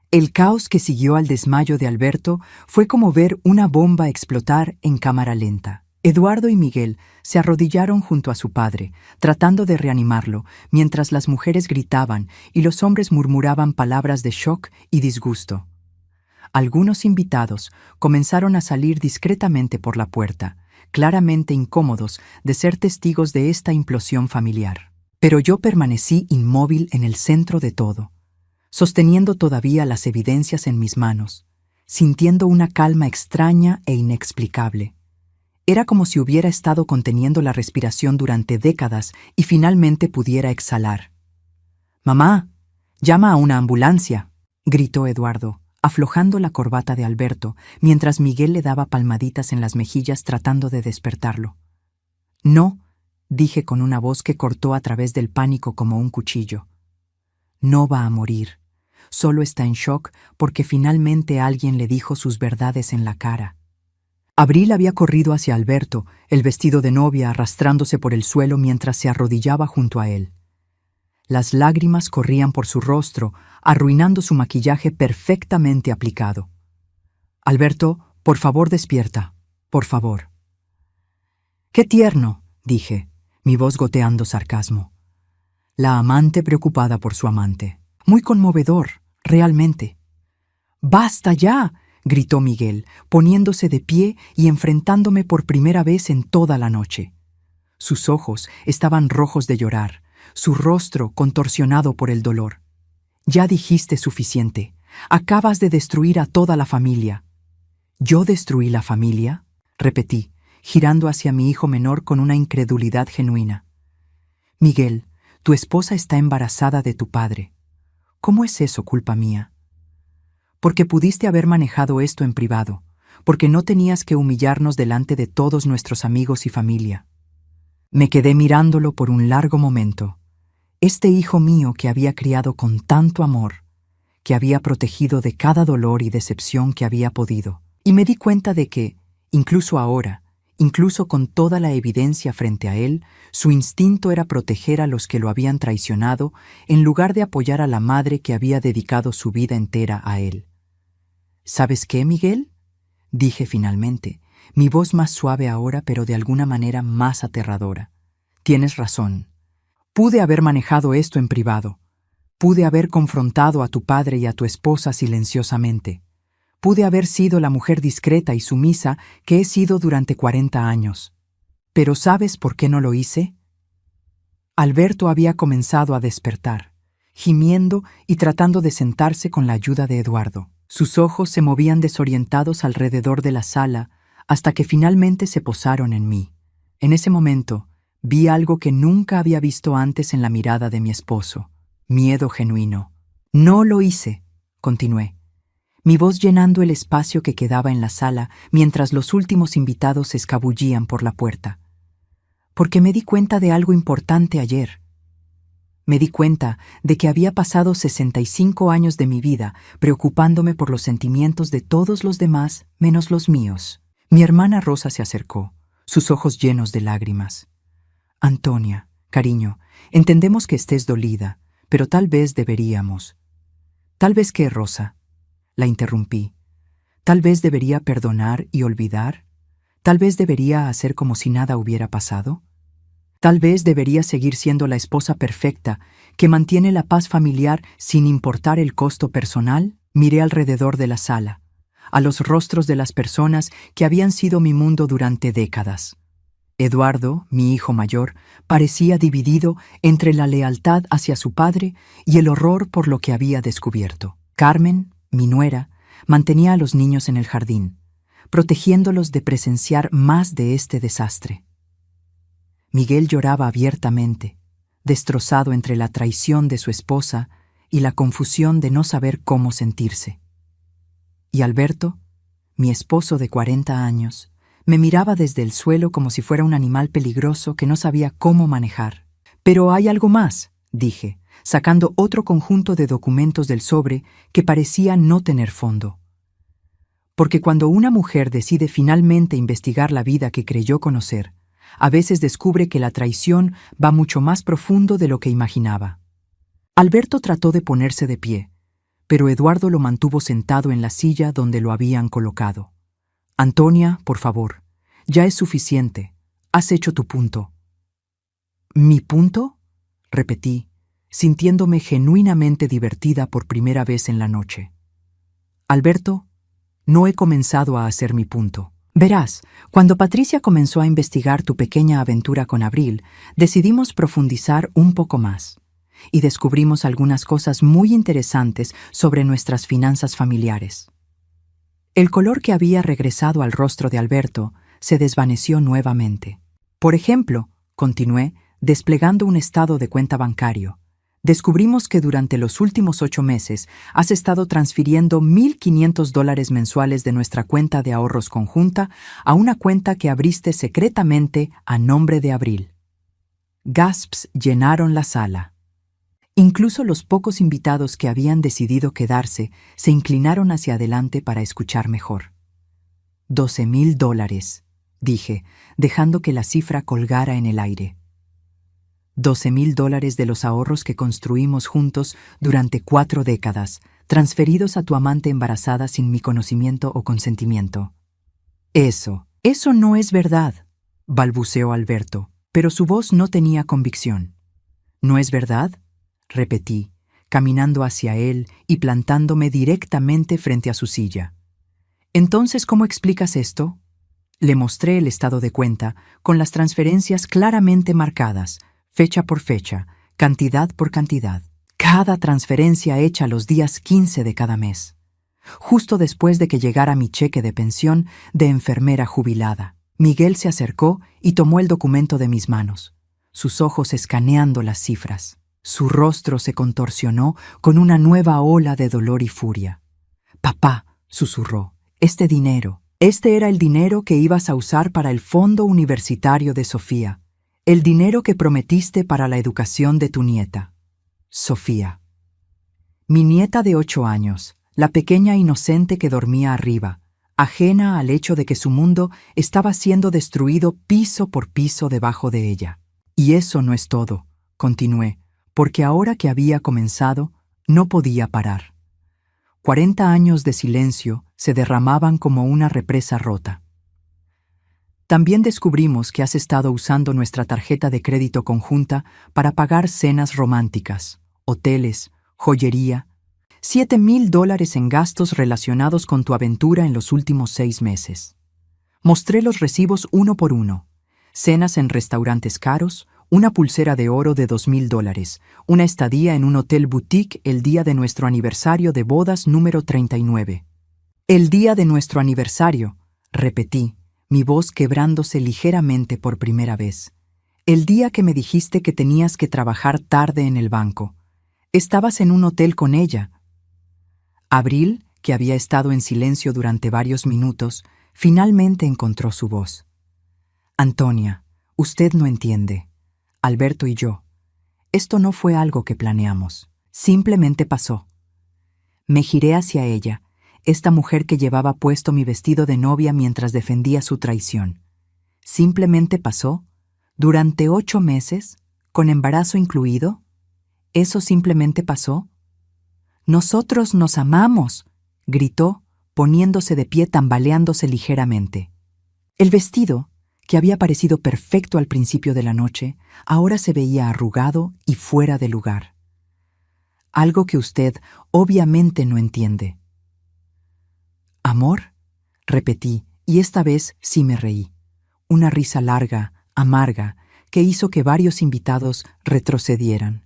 El caos que siguió al desmayo de Alberto fue como ver una bomba explotar en cámara lenta. Eduardo y Miguel se arrodillaron junto a su padre, tratando de reanimarlo, mientras las mujeres gritaban y los hombres murmuraban palabras de shock y disgusto. Algunos invitados comenzaron a salir discretamente por la puerta, claramente incómodos de ser testigos de esta implosión familiar. Pero yo permanecí inmóvil en el centro de todo, sosteniendo todavía las evidencias en mis manos, sintiendo una calma extraña e inexplicable. Era como si hubiera estado conteniendo la respiración durante décadas y finalmente pudiera exhalar. «Mamá, llama a una ambulancia», gritó Eduardo, aflojando la corbata de Alberto, mientras Miguel le daba palmaditas en las mejillas tratando de despertarlo. «No», dije con una voz que cortó a través del pánico como un cuchillo. «No va a morir. Solo está en shock porque finalmente alguien le dijo sus verdades en la cara». Abril había corrido hacia Alberto, el vestido de novia arrastrándose por el suelo mientras se arrodillaba junto a él. Las lágrimas corrían por su rostro, arruinando su maquillaje perfectamente aplicado. «Alberto, por favor despierta, por favor». «Qué tierno», dije, mi voz goteando sarcasmo. La amante preocupada por su amante. Muy conmovedor, realmente. «¡Basta ya!», gritó Miguel, poniéndose de pie y enfrentándome por primera vez en toda la noche. Sus ojos estaban rojos de llorar, su rostro contorsionado por el dolor. «Ya dijiste suficiente. Acabas de destruir a toda la familia». «¿Yo destruí la familia?», repetí, girando hacia mi hijo menor con una incredulidad genuina. «Miguel, tu esposa está embarazada de tu padre. ¿Cómo es eso culpa mía?». «Porque pudiste haber manejado esto en privado, porque no tenías que humillarnos delante de todos nuestros amigos y familia». Me quedé mirándolo por un largo momento. Este hijo mío que había criado con tanto amor, que había protegido de cada dolor y decepción que había podido. Y me di cuenta de que, incluso ahora, incluso con toda la evidencia frente a él, su instinto era proteger a los que lo habían traicionado en lugar de apoyar a la madre que había dedicado su vida entera a él. «¿Sabes qué, Miguel?», dije finalmente, mi voz más suave ahora pero de alguna manera más aterradora. «Tienes razón. Pude haber manejado esto en privado. Pude haber confrontado a tu padre y a tu esposa silenciosamente. Pude haber sido la mujer discreta y sumisa que he sido durante 40 años. Pero ¿sabes por qué no lo hice?». Alberto había comenzado a despertar, gimiendo y tratando de sentarse con la ayuda de Eduardo. Sus ojos se movían desorientados alrededor de la sala hasta que finalmente se posaron en mí. En ese momento, vi algo que nunca había visto antes en la mirada de mi esposo. Miedo genuino. «No lo hice», continué. mi voz llenando el espacio que quedaba en la sala mientras los últimos invitados se escabullían por la puerta. Porque me di cuenta de algo importante ayer. Me di cuenta de que había pasado 65 años de mi vida preocupándome por los sentimientos de todos los demás menos los míos. Mi hermana Rosa se acercó, sus ojos llenos de lágrimas. Antonia, cariño, entendemos que estés dolida, pero tal vez deberíamos. ¿Tal vez qué, Rosa? La interrumpí. ¿Tal vez debería perdonar y olvidar? ¿Tal vez debería hacer como si nada hubiera pasado? ¿Tal vez debería seguir siendo la esposa perfecta que mantiene la paz familiar sin importar el costo personal? Miré alrededor de la sala, a los rostros de las personas que habían sido mi mundo durante décadas. Eduardo, mi hijo mayor, parecía dividido entre la lealtad hacia su padre y el horror por lo que había descubierto. Carmen, mi nuera, mantenía a los niños en el jardín, protegiéndolos de presenciar más de este desastre. Miguel lloraba abiertamente, destrozado entre la traición de su esposa y la confusión de no saber cómo sentirse. Y Alberto, mi esposo de 40 años, me miraba desde el suelo como si fuera un animal peligroso que no sabía cómo manejar. «Pero hay algo más», dije, sacando otro conjunto de documentos del sobre que parecía no tener fondo. Porque cuando una mujer decide finalmente investigar la vida que creyó conocer, a veces descubre que la traición va mucho más profundo de lo que imaginaba. Alberto trató de ponerse de pie, pero Eduardo lo mantuvo sentado en la silla donde lo habían colocado. «Antonia, por favor, ya es suficiente. Has hecho tu punto». «¿Mi punto?», repetí, sintiéndome genuinamente divertida por primera vez en la noche. «Alberto, no he comenzado a hacer mi punto. Verás, cuando Patricia comenzó a investigar tu pequeña aventura con Abril, decidimos profundizar un poco más y descubrimos algunas cosas muy interesantes sobre nuestras finanzas familiares». El color que había regresado al rostro de Alberto se desvaneció nuevamente. «Por ejemplo», continué, desplegando un estado de cuenta bancario, «descubrimos que durante los últimos 8 meses has estado transfiriendo $1,500 mensuales de nuestra cuenta de ahorros conjunta a una cuenta que abriste secretamente a nombre de Abril». Gasps llenaron la sala. Incluso los pocos invitados que habían decidido quedarse se inclinaron hacia adelante para escuchar mejor. $12,000, dije, dejando que la cifra colgara en el aire. $12,000 de los ahorros que construimos juntos durante 4 décadas, transferidos a tu amante embarazada sin mi conocimiento o consentimiento. Eso no es verdad», balbuceó Alberto, pero su voz no tenía convicción. «¿No es verdad?», repetí, caminando hacia él y plantándome directamente frente a su silla. «Entonces, ¿cómo explicas esto?». Le mostré el estado de cuenta, con las transferencias claramente marcadas, fecha por fecha, cantidad por cantidad. Cada transferencia hecha los días 15 de cada mes, justo después de que llegara mi cheque de pensión de enfermera jubilada. Miguel se acercó y tomó el documento de mis manos, sus ojos escaneando las cifras. Su rostro se contorsionó con una nueva ola de dolor y furia. «Papá», susurró, «este era el dinero que ibas a usar para el fondo universitario de Sofía, el dinero que prometiste para la educación de tu nieta». Sofía. Mi nieta de 8 años, la pequeña inocente que dormía arriba, ajena al hecho de que su mundo estaba siendo destruido piso por piso debajo de ella. «Y eso no es todo», continué, porque ahora que había comenzado, no podía parar. 40 años de silencio se derramaban como una represa rota. «También descubrimos que has estado usando nuestra tarjeta de crédito conjunta para pagar cenas románticas, hoteles, joyería, $7,000 en gastos relacionados con tu aventura en los últimos 6 meses. Mostré los recibos uno por uno. Cenas en restaurantes caros, una pulsera de oro de $2,000, una estadía en un hotel boutique el día de nuestro aniversario de bodas número 39. «El día de nuestro aniversario», repetí, mi voz quebrándose ligeramente por primera vez. «El día que me dijiste que tenías que trabajar tarde en el banco. Estabas en un hotel con ella». Abril, que había estado en silencio durante varios minutos, finalmente encontró su voz. Antonia, usted no entiende. Alberto y yo. Esto no fue algo que planeamos. Simplemente pasó. Me giré hacia ella, esta mujer que llevaba puesto mi vestido de novia mientras defendía su traición. Simplemente pasó, durante 8 meses, con embarazo incluido. ¿Eso simplemente pasó? Nosotros nos amamos, gritó, poniéndose de pie, tambaleándose ligeramente. El vestido, que había parecido perfecto al principio de la noche, ahora se veía arrugado y fuera de lugar. Algo que usted obviamente no entiende. ¿Amor? Repetí, y esta vez sí me reí. Una risa larga, amarga, que hizo que varios invitados retrocedieran.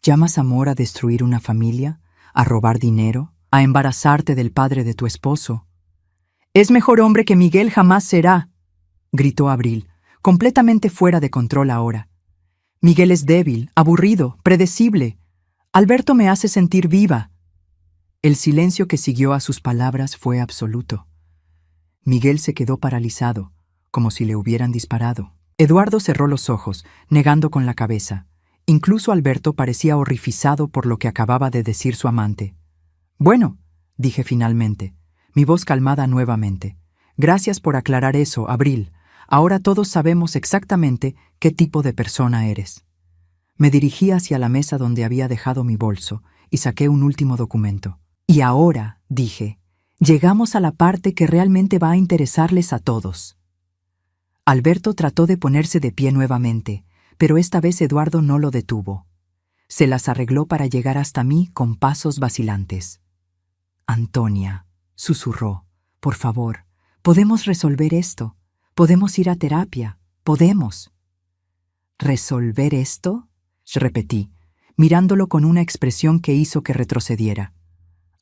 ¿Llamas amor a destruir una familia? ¿A robar dinero? ¿A embarazarte del padre de tu esposo? «Es mejor hombre que Miguel jamás será», gritó Abril, completamente fuera de control ahora. «Miguel es débil, aburrido, predecible. Alberto me hace sentir viva». El silencio que siguió a sus palabras fue absoluto. Miguel se quedó paralizado, como si le hubieran disparado. Eduardo cerró los ojos, negando con la cabeza. Incluso Alberto parecía horrorizado por lo que acababa de decir su amante. «Bueno», dije finalmente, mi voz calmada nuevamente. «Gracias por aclarar eso, Abril. Ahora todos sabemos exactamente qué tipo de persona eres». Me dirigí hacia la mesa donde había dejado mi bolso y saqué un último documento. «Y ahora», dije, «llegamos a la parte que realmente va a interesarles a todos». Alberto trató de ponerse de pie nuevamente, pero esta vez Eduardo no lo detuvo. Se las arregló para llegar hasta mí con pasos vacilantes. «Antonia», susurró, «por favor, podemos resolver esto. Podemos ir a terapia. Podemos». «¿Resolver esto?», repetí, mirándolo con una expresión que hizo que retrocediera.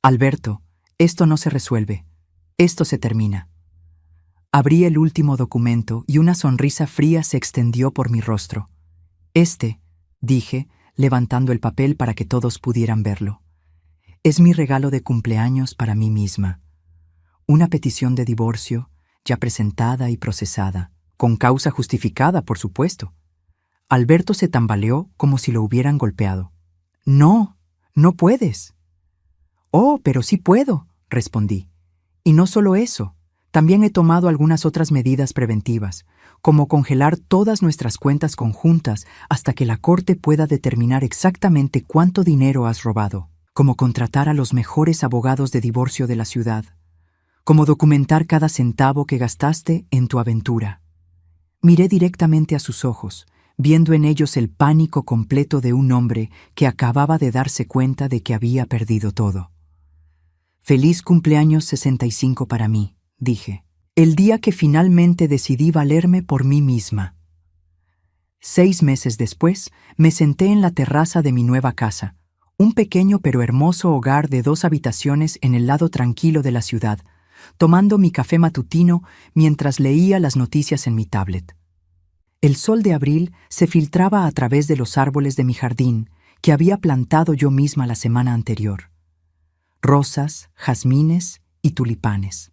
«Alberto, esto no se resuelve. Esto se termina». Abrí el último documento y una sonrisa fría se extendió por mi rostro. Dije, levantando el papel para que todos pudieran verlo. «Es mi regalo de cumpleaños para mí misma. Una petición de divorcio, ya presentada y procesada, con causa justificada, por supuesto». Alberto se tambaleó como si lo hubieran golpeado. «No, no puedes». «Oh, pero sí puedo», respondí. «Y no solo eso. También he tomado algunas otras medidas preventivas, como congelar todas nuestras cuentas conjuntas hasta que la corte pueda determinar exactamente cuánto dinero has robado, como contratar a los mejores abogados de divorcio de la ciudad, como documentar cada centavo que gastaste en tu aventura». Miré directamente a sus ojos, viendo en ellos el pánico completo de un hombre que acababa de darse cuenta de que había perdido todo. «Feliz cumpleaños 65 para mí», dije, «el día que finalmente decidí valerme por mí misma». 6 meses después, me senté en la terraza de mi nueva casa, un pequeño pero hermoso hogar de 2 habitaciones en el lado tranquilo de la ciudad, tomando mi café matutino mientras leía las noticias en mi tablet. El sol de abril se filtraba a través de los árboles de mi jardín, que había plantado yo misma la semana anterior. Rosas, jazmines y tulipanes.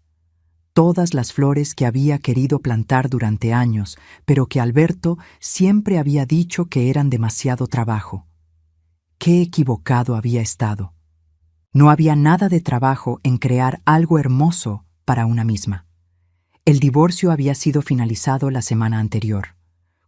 Todas las flores que había querido plantar durante años, pero que Alberto siempre había dicho que eran demasiado trabajo. Qué equivocado había estado. No había nada de trabajo en crear algo hermoso para una misma. El divorcio había sido finalizado la semana anterior.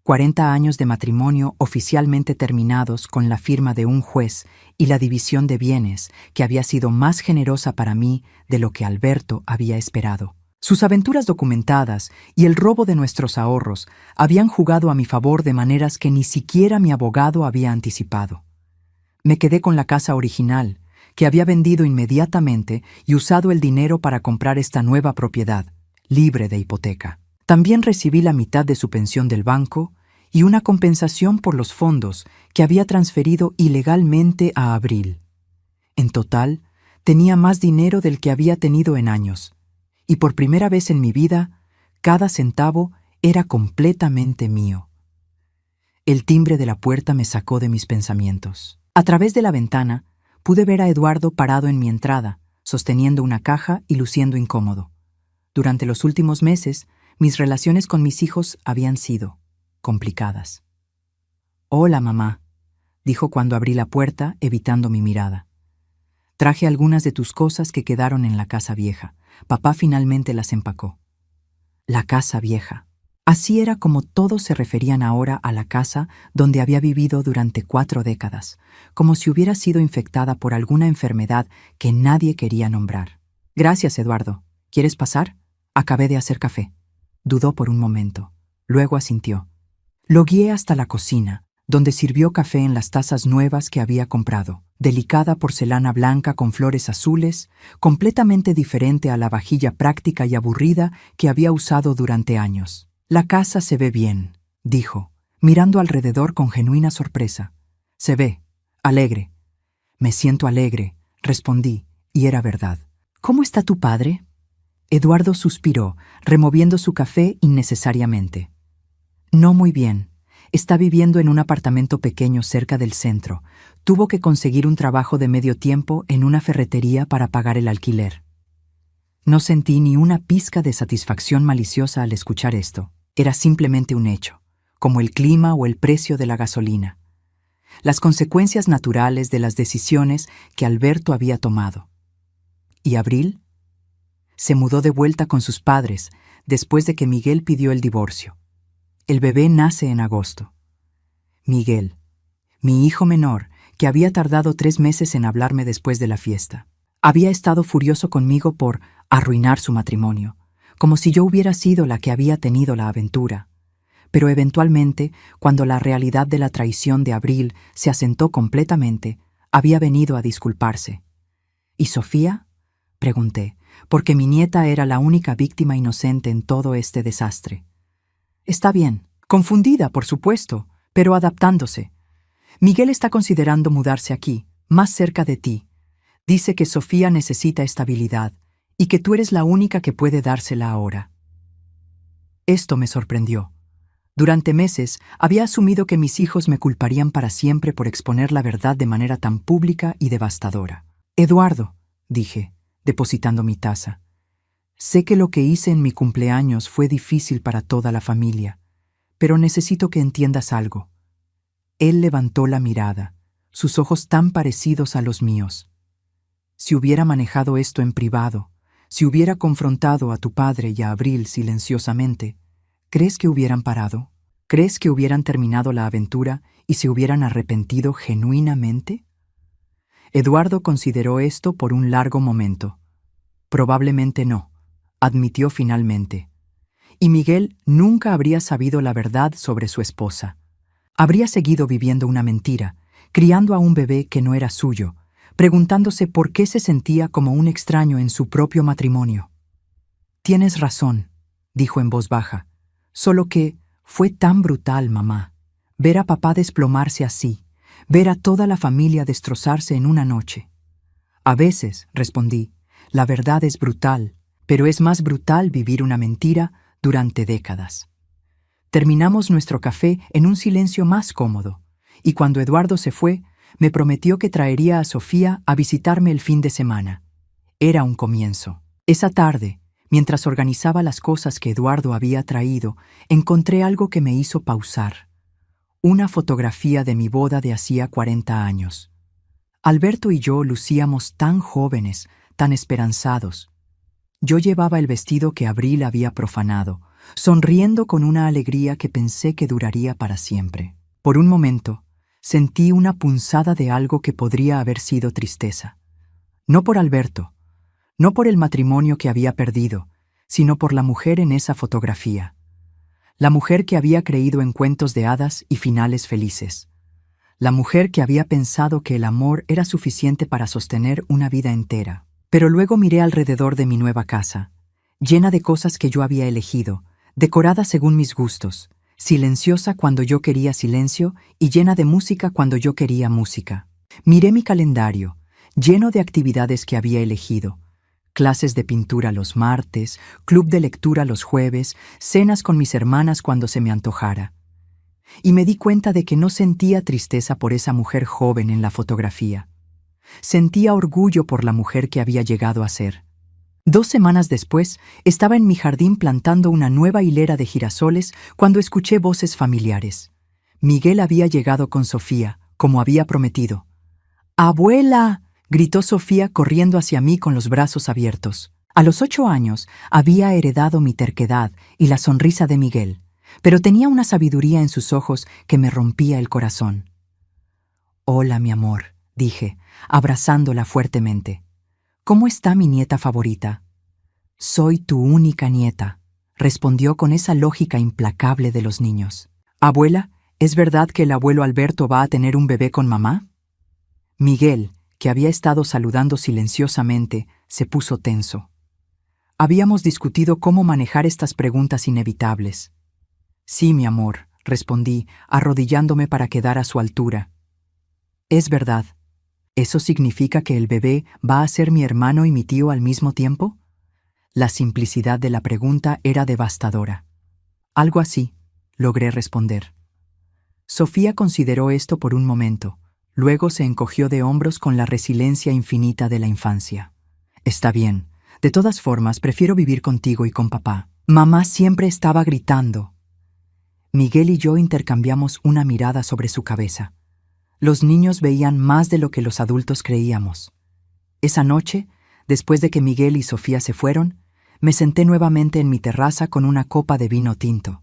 40 años de matrimonio oficialmente terminados con la firma de un juez y la división de bienes que había sido más generosa para mí de lo que Alberto había esperado. Sus aventuras documentadas y el robo de nuestros ahorros habían jugado a mi favor de maneras que ni siquiera mi abogado había anticipado. Me quedé con la casa original, que había vendido inmediatamente y usado el dinero para comprar esta nueva propiedad, libre de hipoteca. También recibí la mitad de su pensión del banco y una compensación por los fondos que había transferido ilegalmente a Abril. En total, tenía más dinero del que había tenido en años, y por primera vez en mi vida, cada centavo era completamente mío. El timbre de la puerta me sacó de mis pensamientos. A través de la ventana, pude ver a Eduardo parado en mi entrada, sosteniendo una caja y luciendo incómodo. Durante los últimos meses, mis relaciones con mis hijos habían sido complicadas. «Hola, mamá», dijo cuando abrí la puerta, evitando mi mirada. «Traje algunas de tus cosas que quedaron en la casa vieja. Papá finalmente las empacó». La casa vieja. Así era como todos se referían ahora a la casa donde había vivido durante 4 décadas, como si hubiera sido infectada por alguna enfermedad que nadie quería nombrar. «Gracias, Eduardo. ¿Quieres pasar? Acabé de hacer café». Dudó por un momento. Luego asintió. Lo guié hasta la cocina, donde sirvió café en las tazas nuevas que había comprado. Delicada porcelana blanca con flores azules, completamente diferente a la vajilla práctica y aburrida que había usado durante años. «La casa se ve bien», dijo, mirando alrededor con genuina sorpresa. «Se ve alegre». «Me siento alegre», respondí, y era verdad. «¿Cómo está tu padre?» Eduardo suspiró, removiendo su café innecesariamente. «No muy bien. Está viviendo en un apartamento pequeño cerca del centro. Tuvo que conseguir un trabajo de medio tiempo en una ferretería para pagar el alquiler». No sentí ni una pizca de satisfacción maliciosa al escuchar esto. Era simplemente un hecho, como el clima o el precio de la gasolina. Las consecuencias naturales de las decisiones que Alberto había tomado. ¿Y Abril? Se mudó de vuelta con sus padres después de que Miguel pidió el divorcio. El bebé nace en agosto. Miguel, mi hijo menor, que había tardado 3 meses en hablarme después de la fiesta, había estado furioso conmigo por arruinar su matrimonio, como si yo hubiera sido la que había tenido la aventura. Pero eventualmente, cuando la realidad de la traición de Abril se asentó completamente, había venido a disculparse. ¿Y Sofía?, pregunté, porque mi nieta era la única víctima inocente en todo este desastre. «Está bien, confundida, por supuesto, pero adaptándose. Miguel está considerando mudarse aquí, más cerca de ti. Dice que Sofía necesita estabilidad y que tú eres la única que puede dársela ahora». Esto me sorprendió. Durante meses había asumido que mis hijos me culparían para siempre por exponer la verdad de manera tan pública y devastadora. «Eduardo», dije, depositando mi taza, «sé que lo que hice en mi cumpleaños fue difícil para toda la familia, pero necesito que entiendas algo». Él levantó la mirada, sus ojos tan parecidos a los míos. «Si hubiera manejado esto en privado, si hubiera confrontado a tu padre y a Abril silenciosamente, ¿crees que hubieran parado? ¿Crees que hubieran terminado la aventura y se hubieran arrepentido genuinamente?» Eduardo consideró esto por un largo momento. «Probablemente no», admitió finalmente. Y Miguel nunca habría sabido la verdad sobre su esposa. Habría seguido viviendo una mentira, criando a un bebé que no era suyo, preguntándose por qué se sentía como un extraño en su propio matrimonio. «Tienes razón», dijo en voz baja, «solo que fue tan brutal, mamá, ver a papá desplomarse así, ver a toda la familia destrozarse en una noche». «A veces», respondí, «la verdad es brutal, pero es más brutal vivir una mentira durante décadas». Terminamos nuestro café en un silencio más cómodo, y cuando Eduardo se fue, me prometió que traería a Sofía a visitarme el fin de semana. Era un comienzo. Esa tarde, mientras organizaba las cosas que Eduardo había traído, encontré algo que me hizo pausar. Una fotografía de mi boda de hacía 40 años. Alberto y yo lucíamos tan jóvenes, tan esperanzados. Yo llevaba el vestido que Abril había profanado, sonriendo con una alegría que pensé que duraría para siempre. Por un momento, sentí una punzada de algo que podría haber sido tristeza. No por Alberto, no por el matrimonio que había perdido, sino por la mujer en esa fotografía. La mujer que había creído en cuentos de hadas y finales felices. La mujer que había pensado que el amor era suficiente para sostener una vida entera. Pero luego miré alrededor de mi nueva casa, llena de cosas que yo había elegido, decorada según mis gustos, silenciosa cuando yo quería silencio y llena de música cuando yo quería música. Miré mi calendario, lleno de actividades que había elegido. Clases de pintura los martes, club de lectura los jueves, cenas con mis hermanas cuando se me antojara. Y me di cuenta de que no sentía tristeza por esa mujer joven en la fotografía. Sentía orgullo por la mujer que había llegado a ser. 2 semanas después, estaba en mi jardín plantando una nueva hilera de girasoles cuando escuché voces familiares. Miguel había llegado con Sofía, como había prometido. ¡Abuela!, gritó Sofía corriendo hacia mí con los brazos abiertos. A los 8 años había heredado mi terquedad y la sonrisa de Miguel, pero tenía una sabiduría en sus ojos que me rompía el corazón. «Hola, mi amor», dije, abrazándola fuertemente. «¿Cómo está mi nieta favorita?» «Soy tu única nieta», respondió con esa lógica implacable de los niños. «Abuela, ¿es verdad que el abuelo Alberto va a tener un bebé con mamá?» Miguel, que había estado saludando silenciosamente, se puso tenso. Habíamos discutido cómo manejar estas preguntas inevitables. «Sí, mi amor», respondí, arrodillándome para quedar a su altura. «Es verdad. ¿Eso significa que el bebé va a ser mi hermano y mi tío al mismo tiempo?» La simplicidad de la pregunta era devastadora. «Algo así», logré responder. Sofía consideró esto por un momento. Luego se encogió de hombros con la resiliencia infinita de la infancia. «Está bien. De todas formas, prefiero vivir contigo y con papá». Mamá siempre estaba gritando. Miguel y yo intercambiamos una mirada sobre su cabeza. Los niños veían más de lo que los adultos creíamos. Esa noche, después de que Miguel y Sofía se fueron, me senté nuevamente en mi terraza con una copa de vino tinto.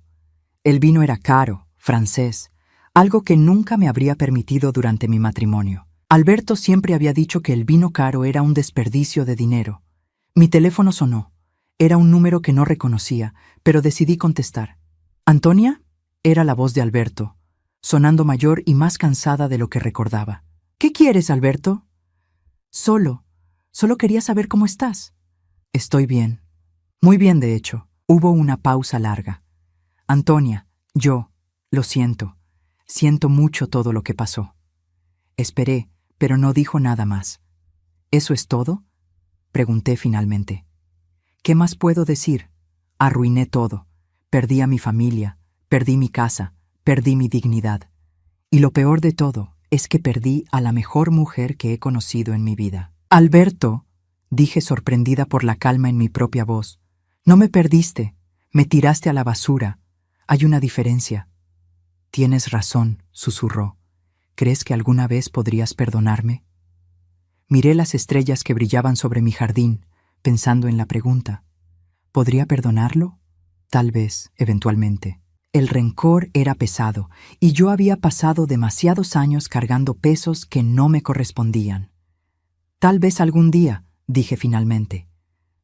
El vino era caro, francés, algo que nunca me habría permitido durante mi matrimonio. Alberto siempre había dicho que el vino caro era un desperdicio de dinero. Mi teléfono sonó. Era un número que no reconocía, pero decidí contestar. «¿Antonia?» Era la voz de Alberto, sonando mayor y más cansada de lo que recordaba. «¿Qué quieres, Alberto?» Solo quería saber cómo estás». «Estoy bien. Muy bien, de hecho». Hubo una pausa larga. «Antonia, lo siento. Siento mucho todo lo que pasó». Esperé, pero no dijo nada más. «¿Eso es todo?», pregunté finalmente. «¿Qué más puedo decir? Arruiné todo. Perdí a mi familia, perdí mi casa, perdí mi dignidad. Y lo peor de todo es que perdí a la mejor mujer que he conocido en mi vida». «Alberto», dije sorprendida por la calma en mi propia voz, «no me perdiste, me tiraste a la basura. Hay una diferencia». «Tienes razón», susurró. «¿Crees que alguna vez podrías perdonarme?» Miré las estrellas que brillaban sobre mi jardín, pensando en la pregunta. ¿Podría perdonarlo? Tal vez, eventualmente. El rencor era pesado, y yo había pasado demasiados años cargando pesos que no me correspondían. «Tal vez algún día», dije finalmente.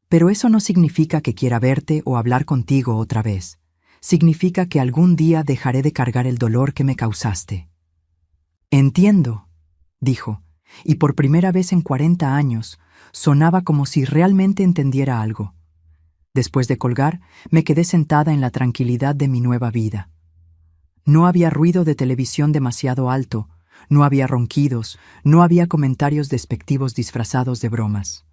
«Pero eso no significa que quiera verte o hablar contigo otra vez. Significa que algún día dejaré de cargar el dolor que me causaste». «Entiendo», dijo, y por primera vez en 40 años sonaba como si realmente entendiera algo. Después de colgar, me quedé sentada en la tranquilidad de mi nueva vida. No había ruido de televisión demasiado alto, no había ronquidos, no había comentarios despectivos disfrazados de bromas.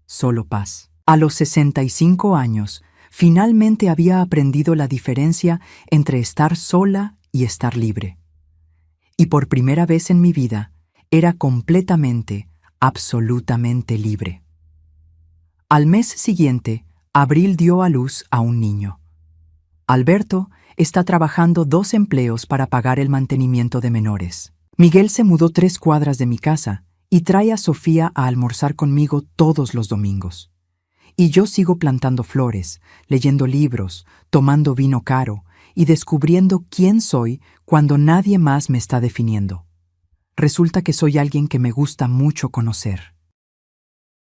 Solo paz. A los 65 años, finalmente había aprendido la diferencia entre estar sola y estar libre. Y por primera vez en mi vida, era completamente, absolutamente libre. Al mes siguiente, Abril dio a luz a un niño. Alberto está trabajando 2 empleos para pagar el mantenimiento de menores. Miguel se mudó 3 cuadras de mi casa y trae a Sofía a almorzar conmigo todos los domingos. Y yo sigo plantando flores, leyendo libros, tomando vino caro y descubriendo quién soy cuando nadie más me está definiendo. Resulta que soy alguien que me gusta mucho conocer.